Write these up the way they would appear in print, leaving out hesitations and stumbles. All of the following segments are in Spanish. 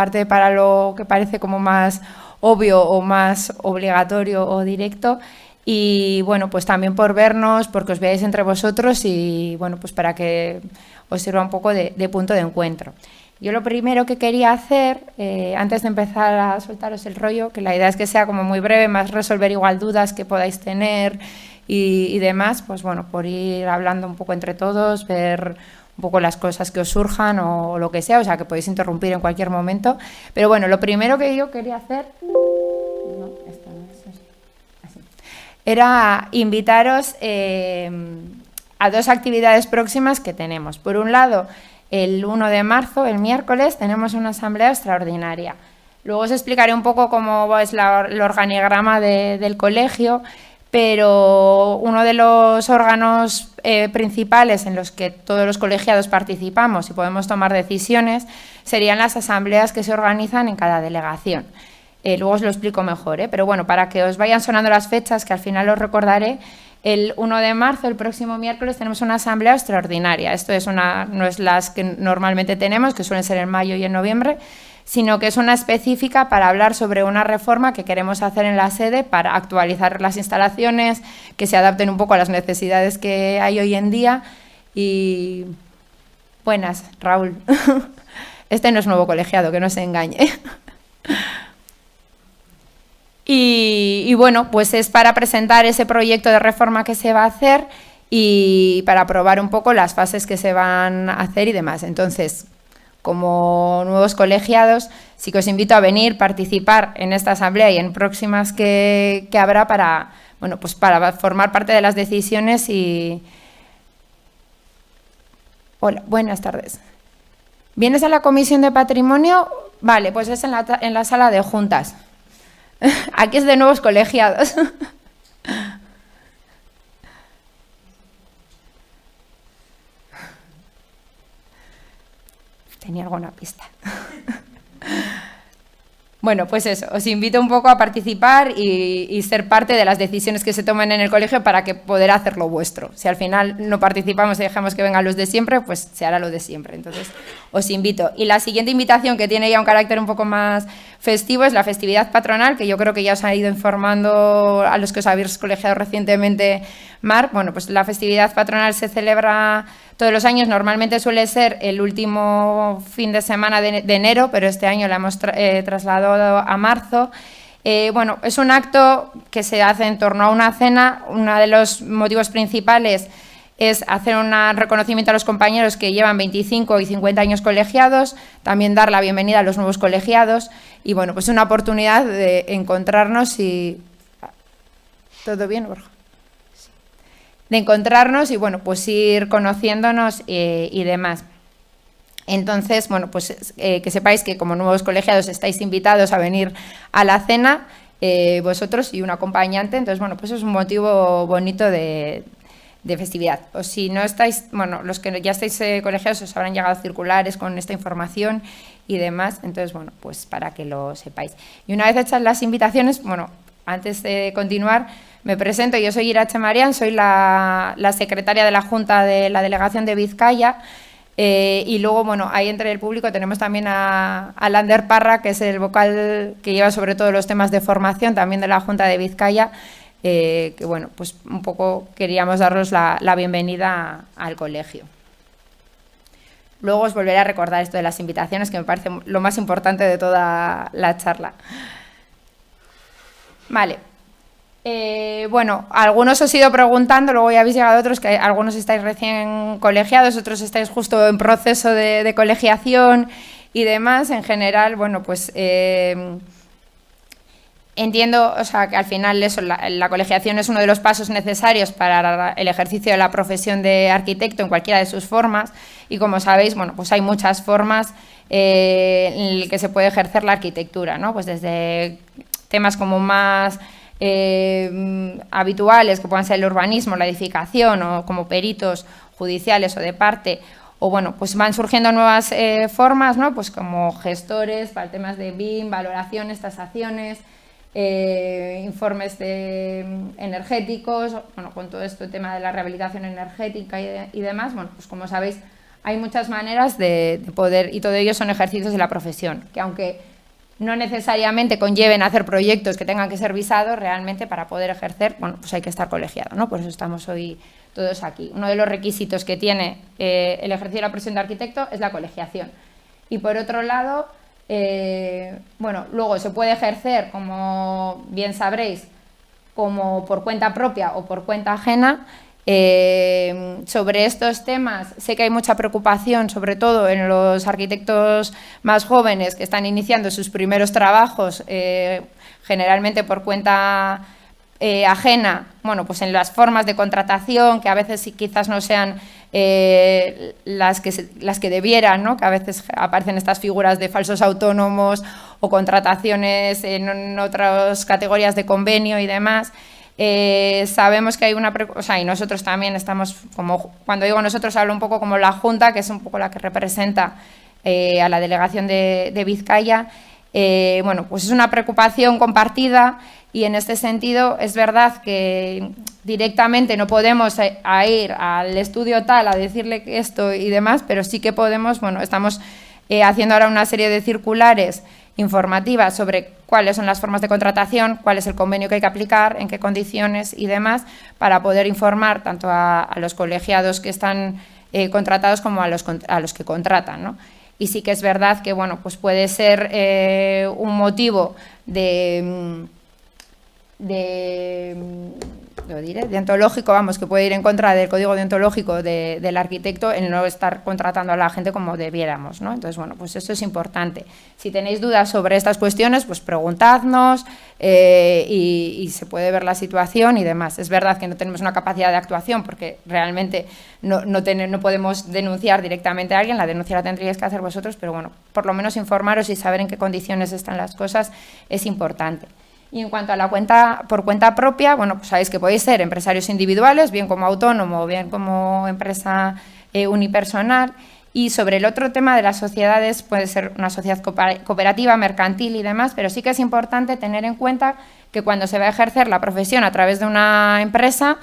parte para lo que parece como más obvio o más obligatorio o directo. Y bueno, pues también por vernos, porque os veáis entre vosotros y bueno, pues para que os sirva un poco de punto de encuentro. Yo lo primero que quería hacer, antes de empezar a soltaros el rollo, que la idea es que sea como muy breve, más resolver igual dudas que podáis tener y demás, pues bueno, por ir hablando un poco entre todos, ver un poco las cosas que os surjan o lo que sea, o sea, que podéis interrumpir en cualquier momento. Pero bueno, lo primero que yo quería hacer... No, esto no es así. Era invitaros a dos actividades próximas que tenemos. Por un lado, el 1 de marzo, el miércoles, tenemos una asamblea extraordinaria. Luego os explicaré un poco cómo es el organigrama del colegio, pero uno de los órganos principales en los que todos los colegiados participamos y podemos tomar decisiones serían las asambleas que se organizan en cada delegación. Luego os lo explico mejor, pero bueno, para que os vayan sonando las fechas, que al final os recordaré, el 1 de marzo, el próximo miércoles, tenemos una asamblea extraordinaria. Esto es no es las que normalmente tenemos, que suelen ser en mayo y en noviembre, sino que es una específica para hablar sobre una reforma que queremos hacer en la sede para actualizar las instalaciones, que se adapten un poco a las necesidades que hay hoy en día. Y buenas, Raúl. Este no es nuevo colegiado, que no se engañe. Y bueno, pues es para presentar ese proyecto de reforma que se va a hacer y para probar un poco las fases que se van a hacer y demás. Entonces, como nuevos colegiados, sí que os invito a venir, participar en esta asamblea y en próximas que habrá para, bueno, pues para formar parte de las decisiones y... Hola, buenas tardes. ¿Vienes a la Comisión de Patrimonio? Vale, pues es en la sala de juntas. Aquí es de nuevos colegiados. Tenía alguna pista. Bueno, pues eso, os invito un poco a participar y ser parte de las decisiones que se tomen en el colegio para que poder hacerlo vuestro. Si al final no participamos y dejamos que vengan los de siempre, pues se hará lo de siempre. Entonces, os invito. Y la siguiente invitación, que tiene ya un carácter un poco más festivo, es la festividad patronal, que yo creo que ya os ha ido informando a los que os habéis colegiado recientemente, Mar. Bueno, pues la festividad patronal se celebra todos los años, normalmente suele ser el último fin de semana de enero, pero este año la hemos trasladado a marzo. Bueno, es un acto que se hace en torno a una cena. Uno de los motivos principales es hacer un reconocimiento a los compañeros que llevan 25 y 50 años colegiados, también dar la bienvenida a los nuevos colegiados y, bueno, pues una oportunidad de encontrarnos y... ¿Todo bien, Borja? De encontrarnos y, bueno, pues ir conociéndonos y demás. Entonces, bueno, pues que sepáis que como nuevos colegiados estáis invitados a venir a la cena, vosotros y un acompañante. Entonces, bueno, pues es un motivo bonito de festividad. O si no estáis, bueno, los que ya estáis colegiados os habrán llegado circulares con esta información y demás. Entonces, bueno, pues para que lo sepáis. Y una vez hechas las invitaciones, bueno, antes de continuar, me presento. Yo soy Irache Marián, soy la secretaria de la Junta de la Delegación de Vizcaya. Y luego, bueno, ahí entre el público tenemos también a Lander Parra, que es el vocal que lleva sobre todo los temas de formación, también de la Junta de Vizcaya, que bueno, pues un poco queríamos daros la bienvenida al colegio. Luego os volveré a recordar esto de las invitaciones, que me parece lo más importante de toda la charla. Vale. Bueno, algunos os he ido preguntando, luego ya habéis llegado otros, que algunos estáis recién colegiados, otros estáis justo en proceso de colegiación y demás. En general, bueno, pues entiendo, o sea, que al final eso, la colegiación es uno de los pasos necesarios para el ejercicio de la profesión de arquitecto en cualquiera de sus formas y, como sabéis, bueno, pues hay muchas formas en las que se puede ejercer la arquitectura, ¿no? Pues desde temas como más habituales, que puedan ser el urbanismo, la edificación, o como peritos judiciales o de parte, o bueno, pues van surgiendo nuevas formas, ¿no? Pues como gestores para temas de BIM, valoraciones, tasaciones, informes energéticos, bueno, con todo esto el tema de la rehabilitación energética y demás. Bueno, pues como sabéis, hay muchas maneras de poder, y todo ello son ejercicios de la profesión, que aunque no necesariamente conlleven hacer proyectos que tengan que ser visados, realmente para poder ejercer, bueno, pues hay que estar colegiado, ¿no? Por eso estamos hoy todos aquí. Uno de los requisitos que tiene el ejercicio de la profesión de arquitecto es la colegiación. Y por otro lado, bueno, luego se puede ejercer, como bien sabréis, como por cuenta propia o por cuenta ajena. Sobre estos temas sé que hay mucha preocupación, sobre todo en los arquitectos más jóvenes que están iniciando sus primeros trabajos, generalmente por cuenta ajena, bueno, pues en las formas de contratación, que a veces quizás no sean las que debieran, ¿no? Que a veces aparecen estas figuras de falsos autónomos o contrataciones en otras categorías de convenio y demás. Sabemos que hay una... O sea, y nosotros también estamos, como cuando digo nosotros, hablo un poco como la Junta, que es un poco la que representa a la delegación de Vizcaya. Bueno, pues es una preocupación compartida y en este sentido es verdad que directamente no podemos ir al estudio tal a decirle esto y demás, pero sí que podemos, bueno, estamos haciendo ahora una serie de circulares informativas sobre cuáles son las formas de contratación, cuál es el convenio que hay que aplicar, en qué condiciones y demás, para poder informar tanto a los colegiados que están contratados como a los que contratan, ¿no? Y sí que es verdad que, bueno, pues puede ser un motivo deontológico, vamos, que puede ir en contra del código deontológico del arquitecto el no estar contratando a la gente como debiéramos, ¿no? Entonces, bueno, pues esto es importante. Si tenéis dudas sobre estas cuestiones, pues preguntadnos y se puede ver la situación y demás. Es verdad que no tenemos una capacidad de actuación porque realmente no podemos denunciar directamente a alguien, la denuncia la tendríais que hacer vosotros, pero bueno, por lo menos informaros y saber en qué condiciones están las cosas es importante. Y en cuanto a la por cuenta propia, bueno, pues sabéis que podéis ser empresarios individuales, bien como autónomo o bien como empresa unipersonal. Y sobre el otro tema de las sociedades, puede ser una sociedad cooperativa, mercantil y demás, pero sí que es importante tener en cuenta que cuando se va a ejercer la profesión a través de una empresa,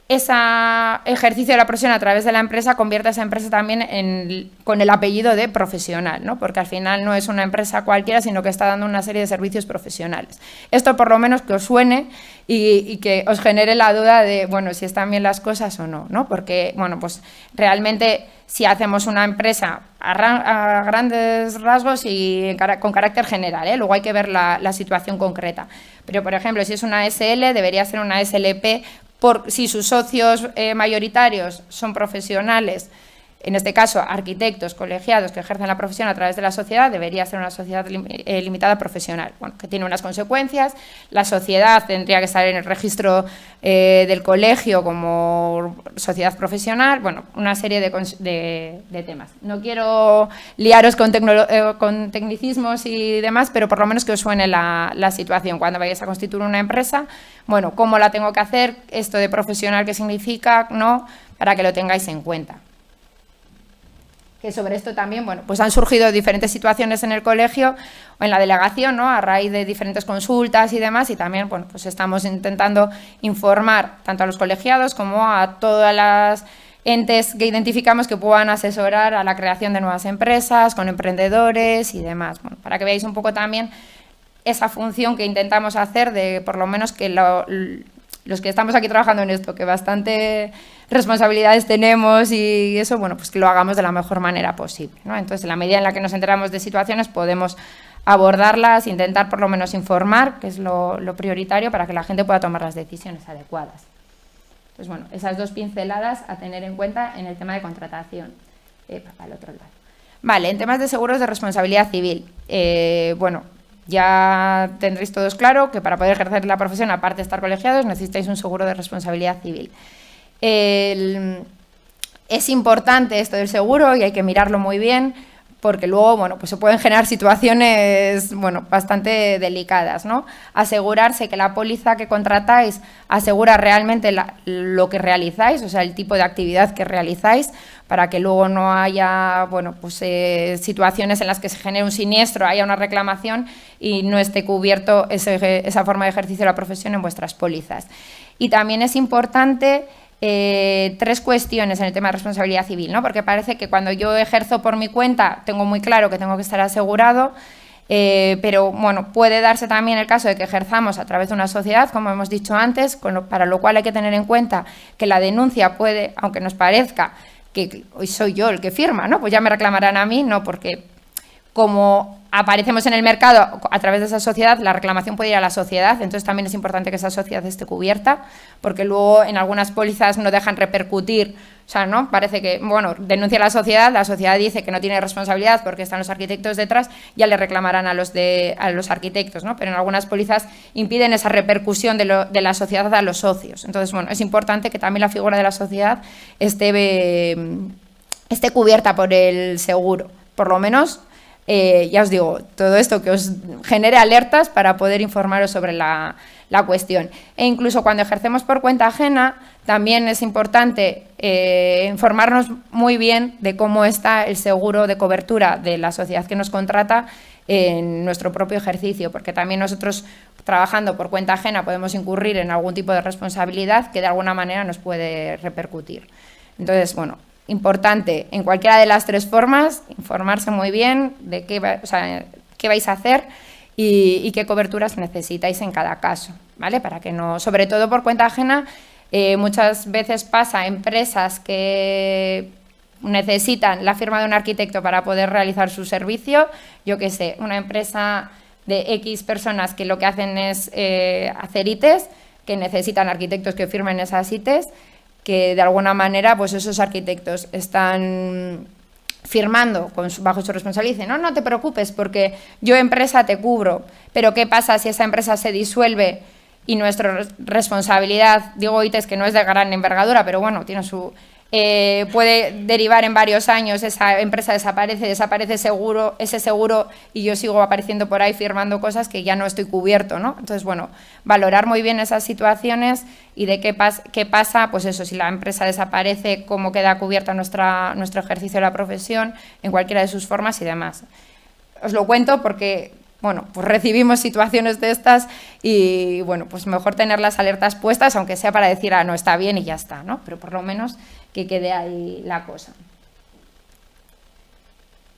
ese ejercicio de la profesión a través de la empresa convierte a esa empresa también con el apellido de profesional, ¿no? Porque al final no es una empresa cualquiera, sino que está dando una serie de servicios profesionales. Esto por lo menos que os suene y que os genere la duda de, bueno, si están bien las cosas o no, ¿no? Porque, bueno, pues realmente si hacemos una empresa a grandes rasgos y con carácter general, ¿eh? Luego hay que ver la situación concreta. Pero, por ejemplo, si es una SL, debería ser una SLP. Si sus socios mayoritarios son profesionales, en este caso arquitectos, colegiados que ejercen la profesión a través de la sociedad, debería ser una sociedad limitada profesional, bueno, que tiene unas consecuencias. La sociedad tendría que estar en el registro del colegio como sociedad profesional, bueno, una serie de temas. No quiero liaros con tecnicismos y demás, pero por lo menos que os suene la situación cuando vayáis a constituir una empresa. Bueno, ¿cómo la tengo que hacer? Esto de profesional, ¿qué significa? ¿No? Para que lo tengáis en cuenta. Que sobre esto también, bueno, pues han surgido diferentes situaciones en el colegio o en la delegación, ¿no? A raíz de diferentes consultas y demás, y también, bueno, pues estamos intentando informar tanto a los colegiados como a todas las entes que identificamos que puedan asesorar a la creación de nuevas empresas, con emprendedores y demás, bueno, para que veáis un poco también esa función que intentamos hacer de, por lo menos, que los que estamos aquí trabajando en esto, que bastante responsabilidades tenemos y eso, bueno, pues que lo hagamos de la mejor manera posible, ¿no? Entonces, en la medida en la que nos enteramos de situaciones, podemos abordarlas, intentar por lo menos informar, que es lo prioritario para que la gente pueda tomar las decisiones adecuadas. Pues bueno, esas dos pinceladas a tener en cuenta en el tema de contratación. Para el otro lado. Vale, en temas de seguros de responsabilidad civil, bueno, ya tendréis todos claro que para poder ejercer la profesión, aparte de estar colegiados, necesitáis un seguro de responsabilidad civil. Es importante esto del seguro y hay que mirarlo muy bien porque luego, bueno, pues se pueden generar situaciones, bueno, bastante delicadas, ¿no? Asegurarse que la póliza que contratáis asegura realmente lo que realizáis, o sea, el tipo de actividad que realizáis, para que luego no haya, bueno, pues situaciones en las que se genere un siniestro, haya una reclamación y no esté cubierto esa forma de ejercicio de la profesión en vuestras pólizas. Y también es importante tres cuestiones en el tema de responsabilidad civil, ¿no? Porque parece que cuando yo ejerzo por mi cuenta tengo muy claro que tengo que estar asegurado, pero bueno, puede darse también el caso de que ejerzamos a través de una sociedad, como hemos dicho antes, para lo cual hay que tener en cuenta que la denuncia puede, aunque nos parezca que hoy soy yo el que firma, ¿no? Pues ya me reclamarán a mí, no, porque como aparecemos en el mercado a través de esa sociedad, la reclamación puede ir a la sociedad, entonces también es importante que esa sociedad esté cubierta, porque luego en algunas pólizas no dejan repercutir, o sea, ¿no? Parece que, bueno, denuncia a la sociedad dice que no tiene responsabilidad porque están los arquitectos detrás, ya le reclamarán a los arquitectos, ¿no? Pero en algunas pólizas impiden esa repercusión de la sociedad a los socios. Entonces, bueno, es importante que también la figura de la sociedad esté cubierta por el seguro, por lo menos. Ya os digo, todo esto que os genere alertas para poder informaros sobre la cuestión. E incluso cuando ejercemos por cuenta ajena, también es importante informarnos muy bien de cómo está el seguro de cobertura de la sociedad que nos contrata en nuestro propio ejercicio, porque también nosotros, trabajando por cuenta ajena, podemos incurrir en algún tipo de responsabilidad que de alguna manera nos puede repercutir. Entonces, bueno, importante, en cualquiera de las tres formas, informarse muy bien de qué vais a hacer y qué coberturas necesitáis en cada caso, ¿vale? Para que no, sobre todo por cuenta ajena, muchas veces pasa empresas que necesitan la firma de un arquitecto para poder realizar su servicio, yo qué sé, una empresa de X personas que lo que hacen es hacer ITES, que necesitan arquitectos que firmen esas ITES, que de alguna manera pues esos arquitectos están firmando bajo su responsabilidad y dicen, no te preocupes porque yo empresa te cubro, pero ¿qué pasa si esa empresa se disuelve y nuestra responsabilidad, digo ITES que no es de gran envergadura, pero bueno, tiene puede derivar en varios años, esa empresa desaparece seguro, ese seguro y yo sigo apareciendo por ahí firmando cosas que ya no estoy cubierto, ¿no? Entonces, bueno, valorar muy bien esas situaciones y de qué pasa, pues eso, si la empresa desaparece, cómo queda cubierta nuestro ejercicio de la profesión en cualquiera de sus formas y demás. Os lo cuento porque, bueno, pues recibimos situaciones de estas y, bueno, pues mejor tener las alertas puestas, aunque sea para decir, no está bien y ya está, ¿no? Pero por lo menos que quede ahí la cosa.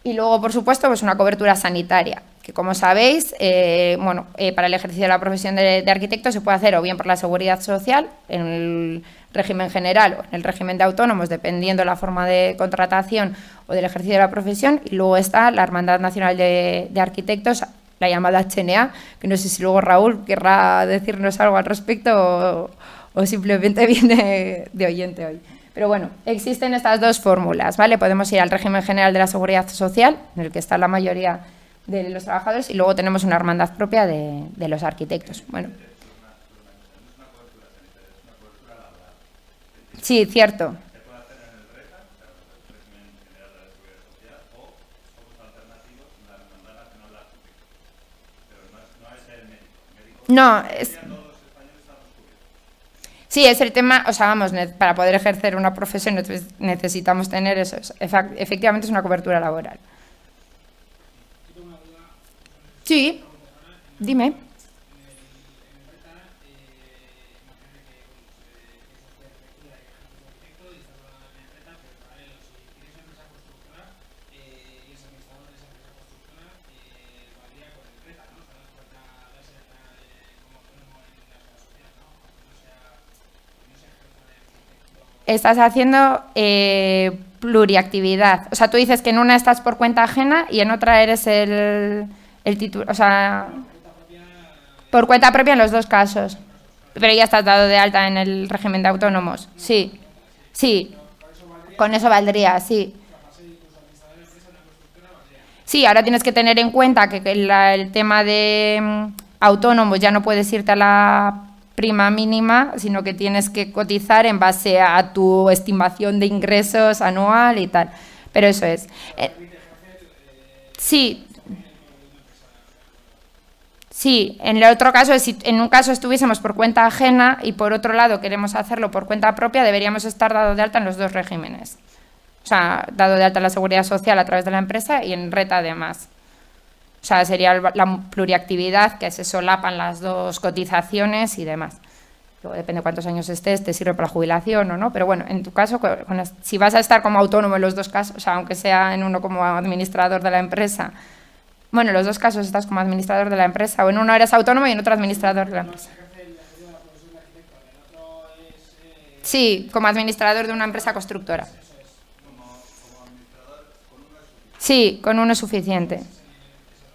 Y luego, por supuesto, pues una cobertura sanitaria, que como sabéis, para el ejercicio de la profesión de arquitecto se puede hacer o bien por la Seguridad Social, en el régimen general o en el régimen de autónomos, dependiendo la forma de contratación o del ejercicio de la profesión, y luego está la Hermandad Nacional de Arquitectos, la llamada HNA, que no sé si luego Raúl querrá decirnos algo al respecto o simplemente viene de oyente hoy. Pero bueno, existen estas dos fórmulas, ¿vale? Podemos ir al régimen general de la Seguridad Social, en el que está la mayoría de los trabajadores, y luego tenemos una hermandad propia de los arquitectos. Bueno. Sí, cierto. No, sí, es el tema, o sea, vamos, para poder ejercer una profesión necesitamos tener eso, efectivamente es una cobertura laboral. Sí, dime. Estás haciendo pluriactividad. O sea, tú dices que en una estás por cuenta ajena y en otra eres el titular. O sea, por cuenta propia en los dos casos. Pero ya estás dado de alta en el régimen de autónomos. Sí, sí. Con eso valdría, sí. Sí, ahora tienes que tener en cuenta que el tema de autónomos ya no puedes irte a la prima mínima, sino que tienes que cotizar en base a tu estimación de ingresos anual y tal. Pero eso es. Sí. Sí, en el otro caso, si en un caso estuviésemos por cuenta ajena y por otro lado queremos hacerlo por cuenta propia, deberíamos estar dado de alta en los dos regímenes. O sea, dado de alta en la Seguridad Social a través de la empresa y en RET además. O sea, sería la pluriactividad, que se solapan las dos cotizaciones y demás. luego depende de cuántos años estés, te sirve para la jubilación o no, pero bueno, en tu caso, si vas a estar como autónomo en los dos casos, o sea, aunque sea en uno como administrador de la empresa, bueno, en los dos casos estás como administrador de la empresa, o en uno eres autónomo y en otro administrador de la empresa. Sí, como administrador de una empresa constructora. Sí, con uno es suficiente.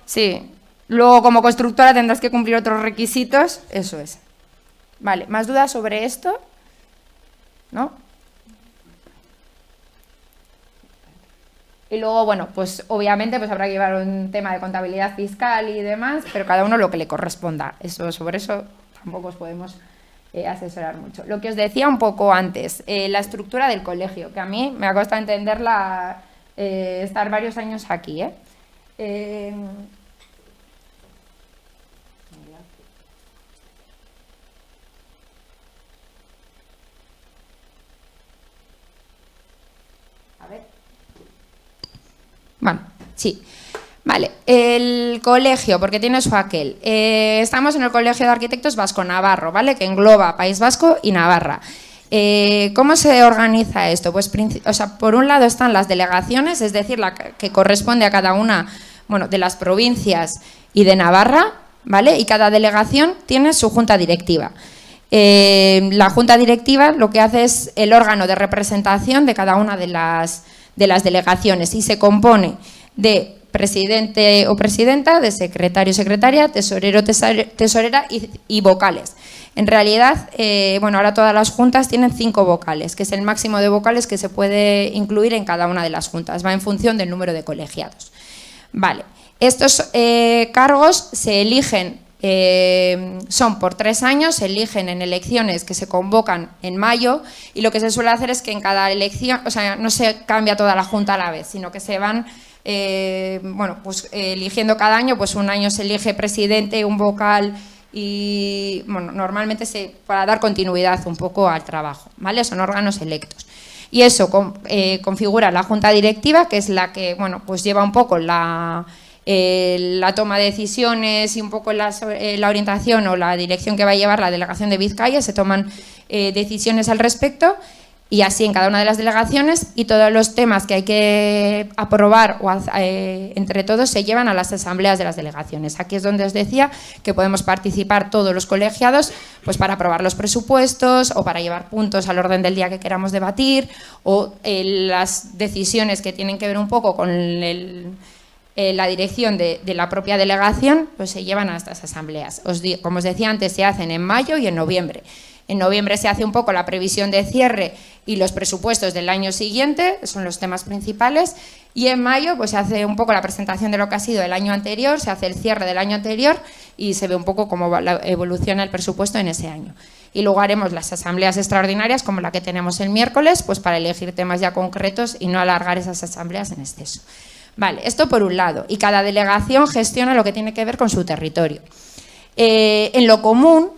Sí. Luego, como constructora, tendrás que cumplir otros requisitos. Eso es. Vale, ¿más dudas sobre esto? ¿No? Y luego, bueno, pues obviamente pues habrá que llevar un tema de contabilidad fiscal y demás, pero cada uno lo que le corresponda. Sobre eso tampoco os podemos asesorar mucho. Lo que os decía un poco antes, la estructura del colegio, que a mí me ha costado entenderla, estar varios años aquí, a ver. Bueno, sí. Vale, el colegio, porque tiene su aquel. Estamos en el Colegio de Arquitectos Vasco-Navarro, ¿vale? Que engloba País Vasco y Navarra. ¿Cómo se organiza esto? Pues, o sea, por un lado están las delegaciones, es decir, la que corresponde a cada una, bueno, de las provincias y de Navarra, ¿vale? Y cada delegación tiene su junta directiva. La junta directiva lo que hace es el órgano de representación de cada una de las delegaciones y se compone de presidente o presidenta, de secretario o secretaria, tesorero o tesorera y vocales. En realidad, bueno, ahora todas las juntas tienen 5 vocales, que es el máximo de vocales que se puede incluir en cada una de las juntas. Va en función del número de colegiados. Vale, estos cargos se eligen, son por 3 años, se eligen en elecciones que se convocan en mayo y lo que se suele hacer es que en cada elección, o sea, no se cambia toda la junta a la vez, sino que se van bueno, pues eligiendo cada año, pues un año se elige presidente, un vocal y bueno, normalmente para dar continuidad un poco al trabajo, ¿vale? Son órganos electos. Y eso configura la junta directiva, que es la que, bueno, pues lleva un poco la toma de decisiones y un poco la orientación o la dirección que va a llevar la delegación de Vizcaya, se toman decisiones al respecto. Y así en cada una de las delegaciones y todos los temas que hay que aprobar entre todos se llevan a las asambleas de las delegaciones. Aquí es donde os decía que podemos participar todos los colegiados pues para aprobar los presupuestos o para llevar puntos al orden del día que queramos debatir o las decisiones que tienen que ver un poco con la dirección de la propia delegación, pues se llevan a estas asambleas. Como os decía antes, se hacen en mayo y en noviembre. En noviembre se hace un poco la previsión de cierre y los presupuestos del año siguiente, son los temas principales, y en mayo pues se hace un poco la presentación de lo que ha sido el año anterior, se hace el cierre del año anterior y se ve un poco cómo evoluciona el presupuesto en ese año. Y luego haremos las asambleas extraordinarias como la que tenemos el miércoles, pues para elegir temas ya concretos y no alargar esas asambleas en exceso. Vale, esto por un lado, y cada delegación gestiona lo que tiene que ver con su territorio. En lo común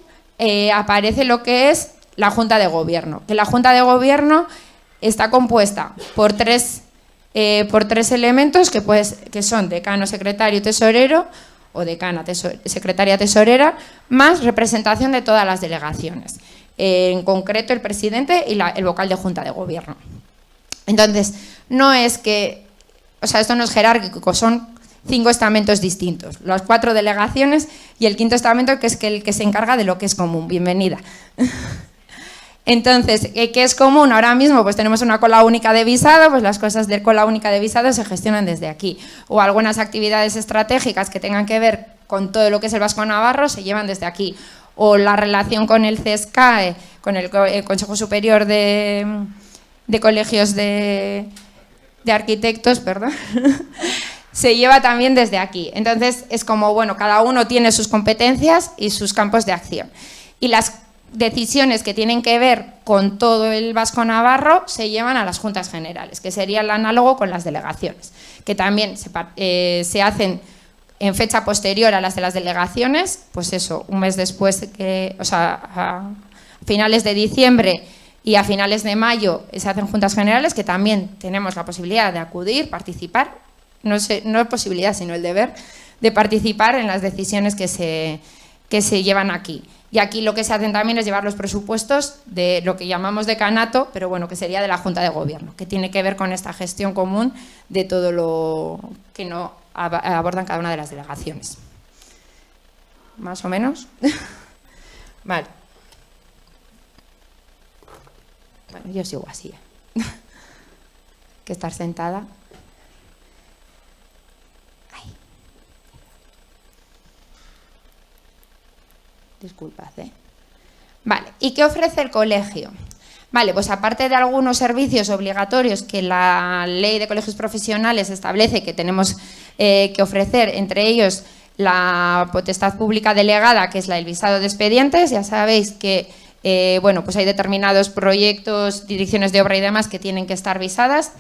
aparece lo que es la Junta de Gobierno, que la Junta de Gobierno está compuesta por tres elementos que son decano, secretario, tesorero o decana, secretaria, tesorera, más representación de todas las delegaciones, en concreto el presidente y el vocal de Junta de Gobierno. Entonces, no es que, o sea, esto no es jerárquico, son 5 estamentos distintos, las 4 delegaciones y el 5.º estamento que es el que se encarga de lo que es común. Bienvenida. Entonces, ¿qué es común? Ahora mismo pues tenemos una cola única de visado, pues las cosas de cola única de visado se gestionan desde aquí. O algunas actividades estratégicas que tengan que ver con todo lo que es el Vasco Navarro se llevan desde aquí. O la relación con el CESCAE, con el Consejo Superior de Colegios de Arquitectos, perdón, se lleva también desde aquí. Entonces, es como, bueno, cada uno tiene sus competencias y sus campos de acción. Y las decisiones que tienen que ver con todo el Vasco Navarro se llevan a las juntas generales, que sería el análogo con las delegaciones, que también se hacen en fecha posterior a las de las delegaciones, pues eso, un mes después, o sea, a finales de diciembre y a finales de mayo se hacen juntas generales, que también tenemos la posibilidad de acudir, participar, no es posibilidad, sino el deber de participar en las decisiones que que se llevan aquí. Y aquí lo que se hacen también es llevar los presupuestos de lo que llamamos decanato, pero bueno, que sería de la Junta de Gobierno, que tiene que ver con esta gestión común de todo lo que no abordan cada una de las delegaciones. ¿Más o menos? Vale. Bueno, yo sigo así. Que estar sentada. Ay. Disculpad, ¿eh? Vale, ¿y qué ofrece el colegio? Vale, pues aparte de algunos servicios obligatorios que la Ley de Colegios Profesionales establece que tenemos que ofrecer, entre ellos la potestad pública delegada, que es el visado de expedientes. Ya sabéis que bueno, pues hay determinados proyectos, direcciones de obra y demás que tienen que estar visadas.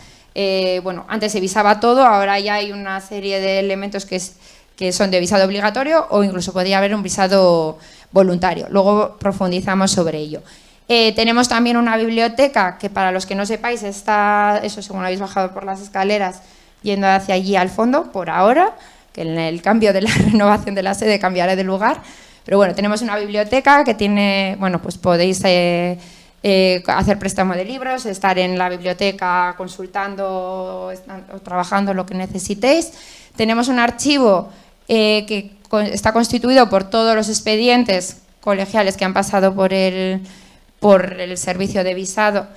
Bueno, antes se visaba todo, ahora ya hay una serie de elementos que son de visado obligatorio o incluso podría haber un visado voluntario. Luego profundizamos sobre ello. Tenemos también una biblioteca que, para los que no sepáis, está, eso según habéis bajado por las escaleras, yendo hacia allí al fondo, por ahora, que en el cambio de la renovación de la sede cambiaré de lugar. Pero bueno, tenemos una biblioteca que tiene, bueno, pues podéis hacer préstamo de libros, estar en la biblioteca consultando o trabajando lo que necesitéis. Tenemos un archivo que está constituido por todos los expedientes colegiales que han pasado por el servicio de visado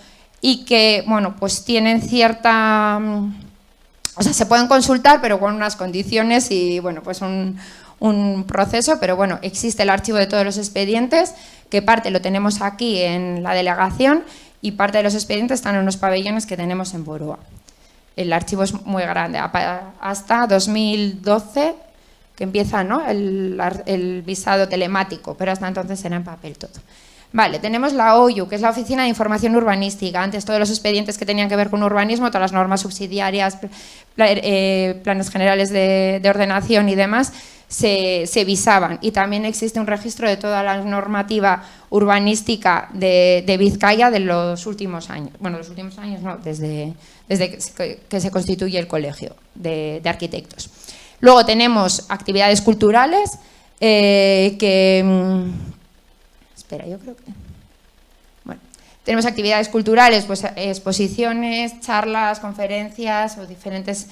y que, bueno, pues tienen cierta... O sea, se pueden consultar, pero con unas condiciones y, bueno, pues un proceso, pero bueno, existe el archivo de todos los expedientes, que parte lo tenemos aquí en la delegación y parte de los expedientes están en unos pabellones que tenemos en Boroa. El archivo es muy grande, hasta 2012 que empieza, ¿no?, el visado telemático, pero hasta entonces era en papel todo. Vale, tenemos la OIU, que es la Oficina de Información Urbanística. Antes todos los expedientes que tenían que ver con urbanismo, todas las normas subsidiarias, planes generales de ordenación y demás, se visaban. Y también existe un registro de toda la normativa urbanística de Vizcaya de los últimos años. Bueno, los últimos años no, desde que se constituye el colegio de arquitectos. Luego tenemos actividades culturales Espera, yo creo que... Bueno, tenemos actividades culturales, pues exposiciones, charlas, conferencias o diferentes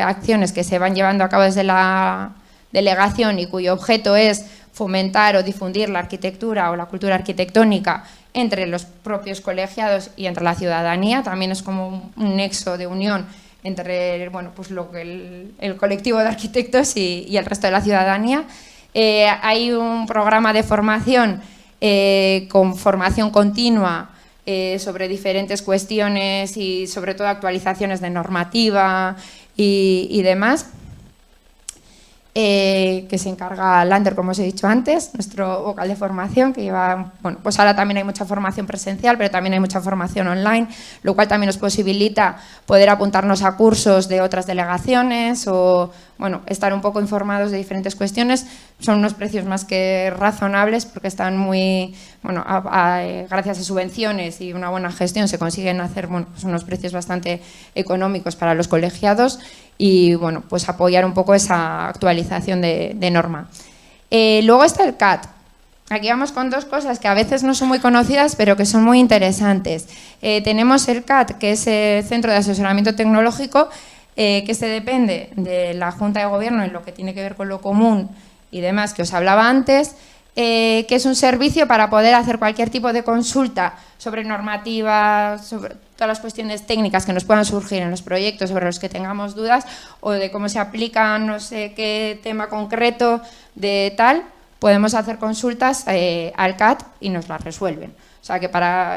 acciones que se van llevando a cabo desde la delegación y cuyo objeto es fomentar o difundir la arquitectura o la cultura arquitectónica entre los propios colegiados y entre la ciudadanía. También es como un nexo de unión entre, bueno, pues lo que el colectivo de arquitectos y el resto de la ciudadanía. Hay un programa de formación con formación continua sobre diferentes cuestiones y sobre todo actualizaciones de normativa y demás, que se encarga Lander, como os he dicho antes, nuestro vocal de formación, que lleva, bueno, pues ahora también hay mucha formación presencial, pero también hay mucha formación online, lo cual también nos posibilita poder apuntarnos a cursos de otras delegaciones o, bueno, estar un poco informados de diferentes cuestiones. Son unos precios más que razonables porque están muy, bueno, gracias a subvenciones y una buena gestión se consiguen hacer, bueno, pues unos precios bastante económicos para los colegiados y, bueno, pues apoyar un poco esa actualización de norma. Luego está el CAT. Aquí vamos con dos cosas que a veces no son muy conocidas, pero que son muy interesantes. Tenemos el CAT, que es el Centro de Asesoramiento Tecnológico, que se depende de la Junta de Gobierno en lo que tiene que ver con lo común y demás que os hablaba antes, que es un servicio para poder hacer cualquier tipo de consulta sobre normativa, sobre todas las cuestiones técnicas que nos puedan surgir en los proyectos sobre los que tengamos dudas o de cómo se aplica no sé qué tema concreto de tal, podemos hacer consultas al CAT y nos las resuelven. O sea que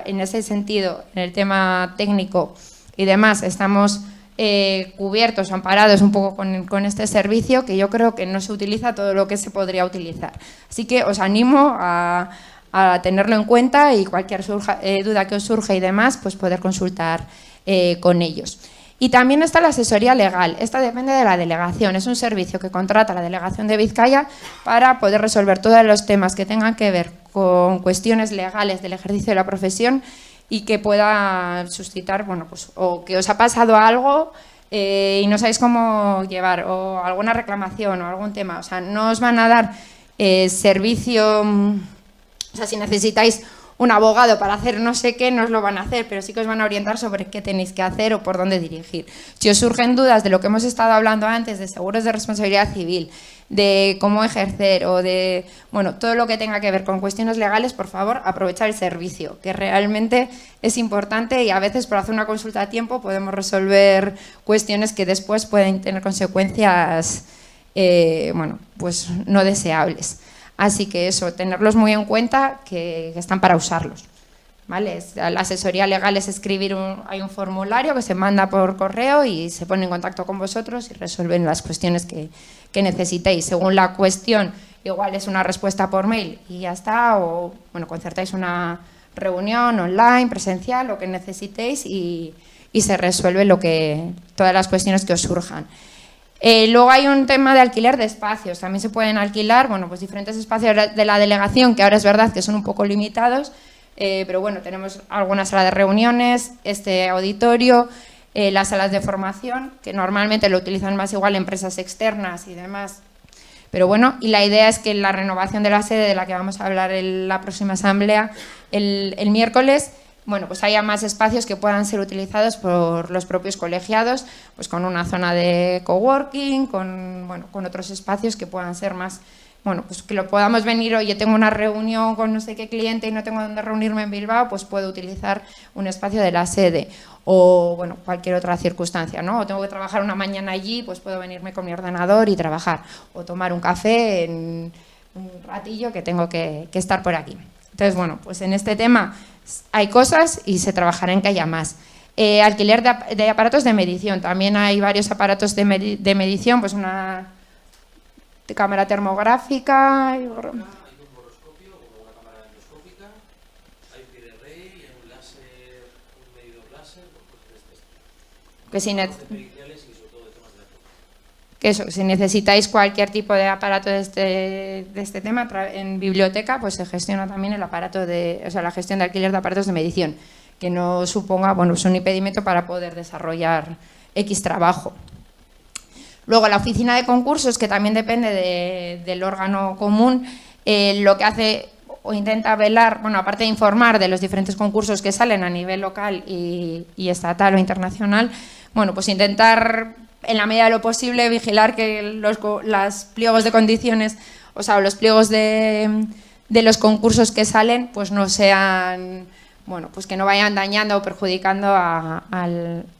en ese sentido, en el tema técnico y demás, estamos cubiertos, amparados un poco con este servicio que yo creo que no se utiliza todo lo que se podría utilizar. Así que os animo a tenerlo en cuenta y cualquier duda que os surja y demás, pues poder consultar con ellos. Y también está la asesoría legal. Esta depende de la delegación. Es un servicio que contrata la delegación de Vizcaya para poder resolver todos los temas que tengan que ver con cuestiones legales del ejercicio de la profesión y que pueda suscitar, bueno, pues o que os ha pasado algo y no sabéis cómo llevar, o alguna reclamación o algún tema. O sea, no os van a dar servicio, o sea, si necesitáis un abogado para hacer no sé qué, no os lo van a hacer, pero sí que os van a orientar sobre qué tenéis que hacer o por dónde dirigir. Si os surgen dudas de lo que hemos estado hablando antes, de seguros de responsabilidad civil, de cómo ejercer o de, bueno, todo lo que tenga que ver con cuestiones legales, por favor, aprovechar el servicio, que realmente es importante y a veces por hacer una consulta a tiempo podemos resolver cuestiones que después pueden tener consecuencias, bueno, pues no deseables. Así que eso, tenerlos muy en cuenta, que están para usarlos, ¿vale? La asesoría legal es escribir, hay un formulario que se manda por correo y se pone en contacto con vosotros y resuelven las cuestiones que necesitéis. Según la cuestión, igual es una respuesta por mail y ya está, o bueno, concertáis una reunión online, presencial, lo que necesitéis y se resuelve todas las cuestiones que os surjan. Luego hay un tema de alquiler de espacios. También se pueden alquilar, bueno, pues diferentes espacios de la delegación, que ahora es verdad que son un poco limitados, pero bueno, tenemos alguna sala de reuniones, este auditorio, las salas de formación, que normalmente lo utilizan más igual empresas externas y demás. Pero bueno, y la idea es que la renovación de la sede, de la que vamos a hablar en la próxima asamblea el miércoles, bueno, pues haya más espacios que puedan ser utilizados por los propios colegiados, pues con una zona de coworking, con otros espacios que puedan ser más, bueno, pues que lo podamos venir, oye, tengo una reunión con no sé qué cliente y no tengo dónde reunirme en Bilbao, pues puedo utilizar un espacio de la sede o, bueno, cualquier otra circunstancia, ¿no? O tengo que trabajar una mañana allí, pues puedo venirme con mi ordenador y trabajar o tomar un café en un ratillo que tengo que estar por aquí. Entonces, bueno, pues en este tema hay cosas y se trabajará en que haya más. Alquiler de aparatos de medición. También hay varios aparatos de medición, pues una cámara termográfica. Hay un boroscopio, una cámara endoscópica, hay un PDRI, un láser, un medidor láser, que si necesitáis cualquier tipo de aparato de este tema, en biblioteca pues se gestiona también el aparato la gestión de alquiler de aparatos de medición, que no suponga, bueno, es un impedimento para poder desarrollar X trabajo. Luego la oficina de concursos, que también depende del órgano común, lo que hace o intenta velar, bueno, aparte de informar de los diferentes concursos que salen a nivel local y estatal o internacional, bueno, pues intentar en la medida de lo posible vigilar que los pliegos de condiciones, o sea, los pliegos de los concursos que salen, pues no sean, bueno, pues que no vayan dañando o perjudicando a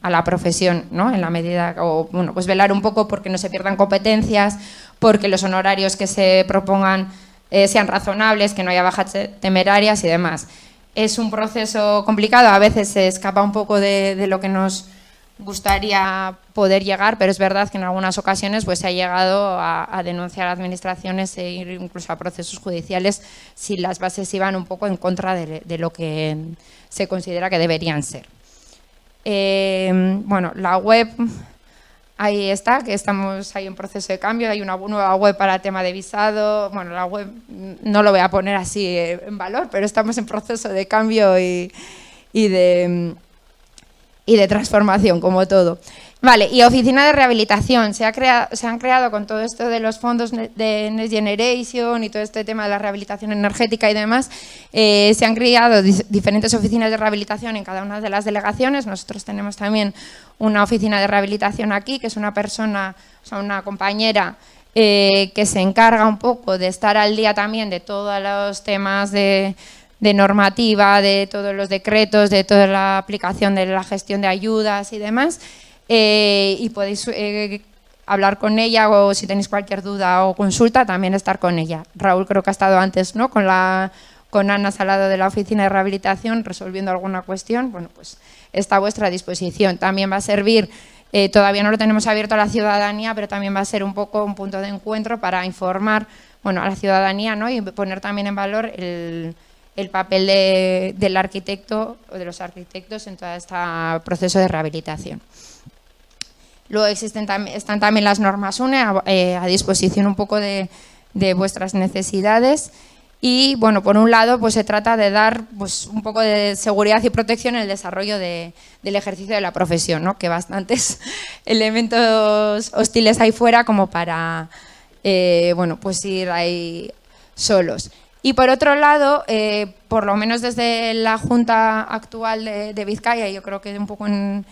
la profesión, ¿no? En la medida, o bueno, pues velar un poco porque no se pierdan competencias, porque los honorarios que se propongan sean razonables, que no haya bajas temerarias y demás. Es un proceso complicado, a veces se escapa un poco de lo que nos gustaría poder llegar, pero es verdad que en algunas ocasiones pues se ha llegado a denunciar a administraciones e ir incluso a procesos judiciales si las bases iban un poco en contra de lo que se considera que deberían ser. Bueno, la web, ahí está, que estamos ahí en proceso de cambio, hay una nueva web para el tema de visado. Bueno, la web no lo voy a poner así en valor, pero estamos en proceso de cambio y de transformación, como todo. Vale, y oficina de rehabilitación. Se han creado con todo esto de los fondos de Next Generation y todo este tema de la rehabilitación energética y demás, se han creado diferentes oficinas de rehabilitación en cada una de las delegaciones. Nosotros tenemos también una oficina de rehabilitación aquí, que es una persona, o sea, una compañera que se encarga un poco de estar al día también de todos los temas de normativa, de todos los decretos, de toda la aplicación de la gestión de ayudas y demás, y podéis hablar con ella o si tenéis cualquier duda o consulta, también estar con ella. Raúl creo que ha estado antes, ¿no?, con Ana Salado de la oficina de rehabilitación resolviendo alguna cuestión. Bueno, pues está a vuestra disposición. También va a servir, todavía no lo tenemos abierto a la ciudadanía, pero también va a ser un poco un punto de encuentro para informar, bueno, a la ciudadanía, ¿no?, y poner también en valor el papel del arquitecto o de los arquitectos en todo este proceso de rehabilitación. Luego están también las normas UNE a disposición un poco de vuestras necesidades y, bueno, por un lado pues se trata de dar pues un poco de seguridad y protección en el desarrollo del ejercicio de la profesión, ¿no?, que bastantes elementos hostiles hay fuera como para bueno, pues ir ahí solos. Y por otro lado, por lo menos desde la Junta actual de Vizcaya, yo creo que un poco en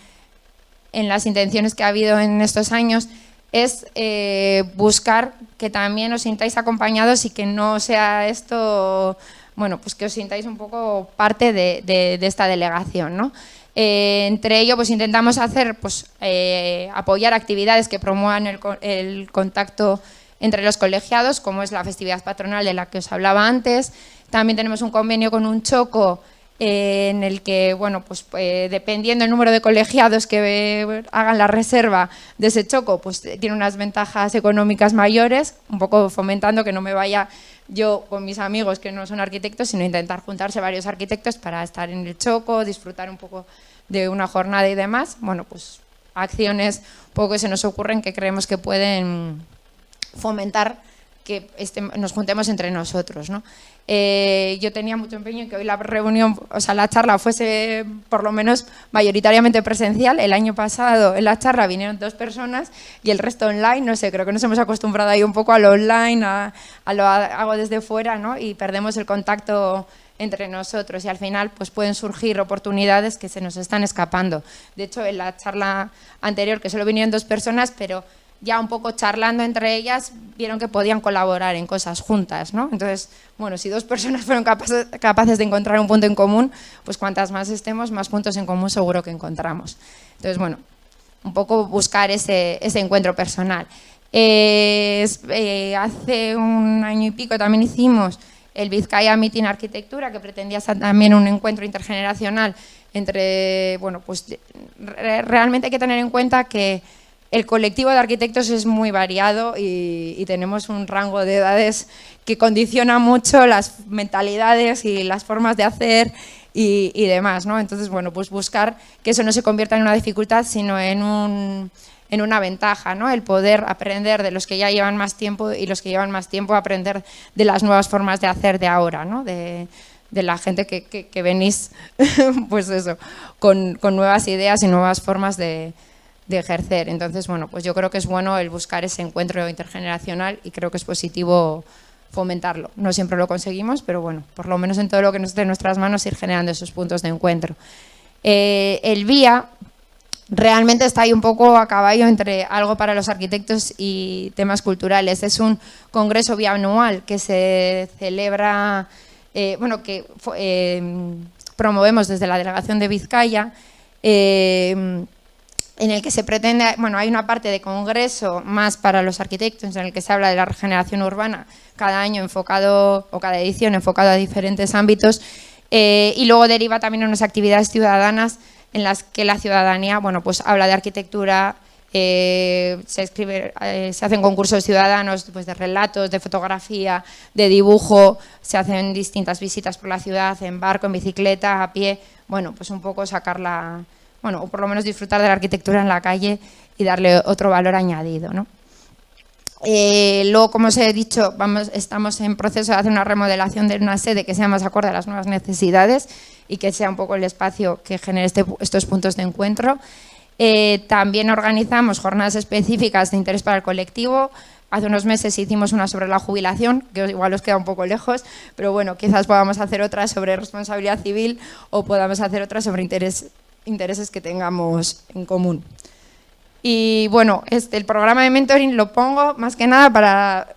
las intenciones que ha habido en estos años, es buscar que también os sintáis acompañados y que no sea esto, bueno, pues que os sintáis un poco parte de esta delegación, ¿no? Entre ello, pues intentamos hacer, pues apoyar actividades que promuevan el contacto entre los colegiados, como es la festividad patronal de la que os hablaba antes. También tenemos un convenio con un choco en el que, bueno, pues dependiendo del número de colegiados que hagan la reserva de ese choco, pues tiene unas ventajas económicas mayores, un poco fomentando que no me vaya yo con mis amigos que no son arquitectos, sino intentar juntarse varios arquitectos para estar en el choco, disfrutar un poco de una jornada y demás. Bueno, pues acciones un poco que se nos ocurren que creemos que pueden fomentar que nos juntemos entre nosotros, ¿no? Yo tenía mucho empeño en que hoy la reunión, o sea, la charla fuese por lo menos mayoritariamente presencial. El año pasado en la charla vinieron 2 personas y el resto online, no sé, creo que nos hemos acostumbrado ahí un poco a lo online, a lo hago desde fuera, ¿no? Y perdemos el contacto entre nosotros y al final pues pueden surgir oportunidades que se nos están escapando. De hecho, en la charla anterior, que solo vinieron 2 personas, pero ya un poco charlando entre ellas, vieron que podían colaborar en cosas juntas, ¿no? Entonces, bueno, si 2 personas fueron capaces de encontrar un punto en común, pues cuantas más estemos, más puntos en común seguro que encontramos. Entonces, bueno, un poco buscar ese encuentro personal. Hace un año y pico también hicimos el Vizcaya Meeting Arquitectura, que pretendía ser también un encuentro intergeneracional entre, bueno, pues realmente hay que tener en cuenta que el colectivo de arquitectos es muy variado y tenemos un rango de edades que condiciona mucho las mentalidades y las formas de hacer y demás, ¿no? Entonces, bueno, pues buscar que eso no se convierta en una dificultad, sino en una ventaja, ¿no? El poder aprender de los que ya llevan más tiempo y los que llevan más tiempo aprender de las nuevas formas de hacer de ahora, ¿no? De la gente que venís, pues eso, con nuevas ideas y nuevas formas de ejercer. Entonces, bueno, pues yo creo que es bueno el buscar ese encuentro intergeneracional y creo que es positivo fomentarlo. No siempre lo conseguimos, pero bueno, por lo menos en todo lo que esté en nuestras manos ir generando esos puntos de encuentro. El VIA realmente está ahí un poco a caballo entre algo para los arquitectos y temas culturales. Es un congreso bianual que se celebra, bueno, que promovemos desde la delegación de Vizcaya, en el que se pretende, bueno, hay una parte de congreso más para los arquitectos en el que se habla de la regeneración urbana, cada año enfocado, o cada edición enfocado a diferentes ámbitos, y luego deriva también unas actividades ciudadanas en las que la ciudadanía, bueno, pues habla de arquitectura, se hacen concursos ciudadanos pues, de relatos, de fotografía, de dibujo, se hacen distintas visitas por la ciudad, en barco, en bicicleta, a pie, bueno, pues un poco sacarla, bueno, o por lo menos disfrutar de la arquitectura en la calle y darle otro valor añadido, ¿no? Luego, como os he dicho, estamos en proceso de hacer una remodelación de una sede que sea más acorde a las nuevas necesidades y que sea un poco el espacio que genere estos puntos de encuentro. También organizamos jornadas específicas de interés para el colectivo. Hace unos meses hicimos una sobre la jubilación, que igual os queda un poco lejos, pero bueno, quizás podamos hacer otra sobre responsabilidad civil o podamos hacer otra sobre intereses que tengamos en común. Y bueno, el programa de mentoring lo pongo más que nada para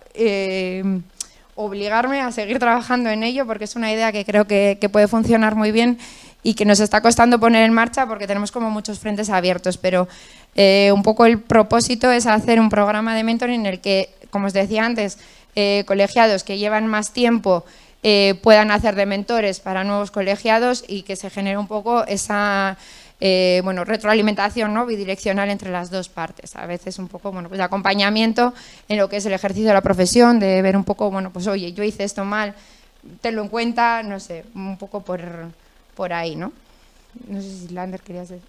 obligarme a seguir trabajando en ello, porque es una idea que creo que puede funcionar muy bien y que nos está costando poner en marcha porque tenemos como muchos frentes abiertos, pero un poco el propósito es hacer un programa de mentoring en el que, como os decía antes, colegiados que llevan más tiempo puedan hacer de mentores para nuevos colegiados y que se genere un poco esa bueno, retroalimentación, ¿no? Bidireccional entre las dos partes. A veces un poco, bueno, pues de acompañamiento en lo que es el ejercicio de la profesión, de ver un poco, bueno, pues oye, yo hice esto mal, tenlo en cuenta, no sé, un poco por ahí, ¿no? No sé si Lander querías decir.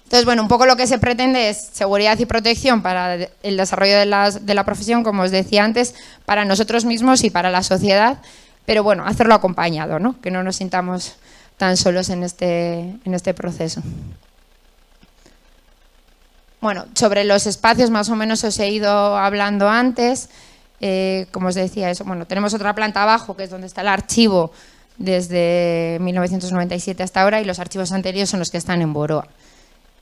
Entonces, bueno, un poco lo que se pretende es seguridad y protección para el desarrollo de la profesión, como os decía antes, para nosotros mismos y para la sociedad, pero bueno, hacerlo acompañado, ¿no? Que no nos sintamos tan solos en este proceso. Bueno, sobre los espacios más o menos os he ido hablando antes. Como os decía, eso, bueno, tenemos otra planta abajo, que es donde está el archivo desde 1997 hasta ahora, y los archivos anteriores son los que están en Boroa.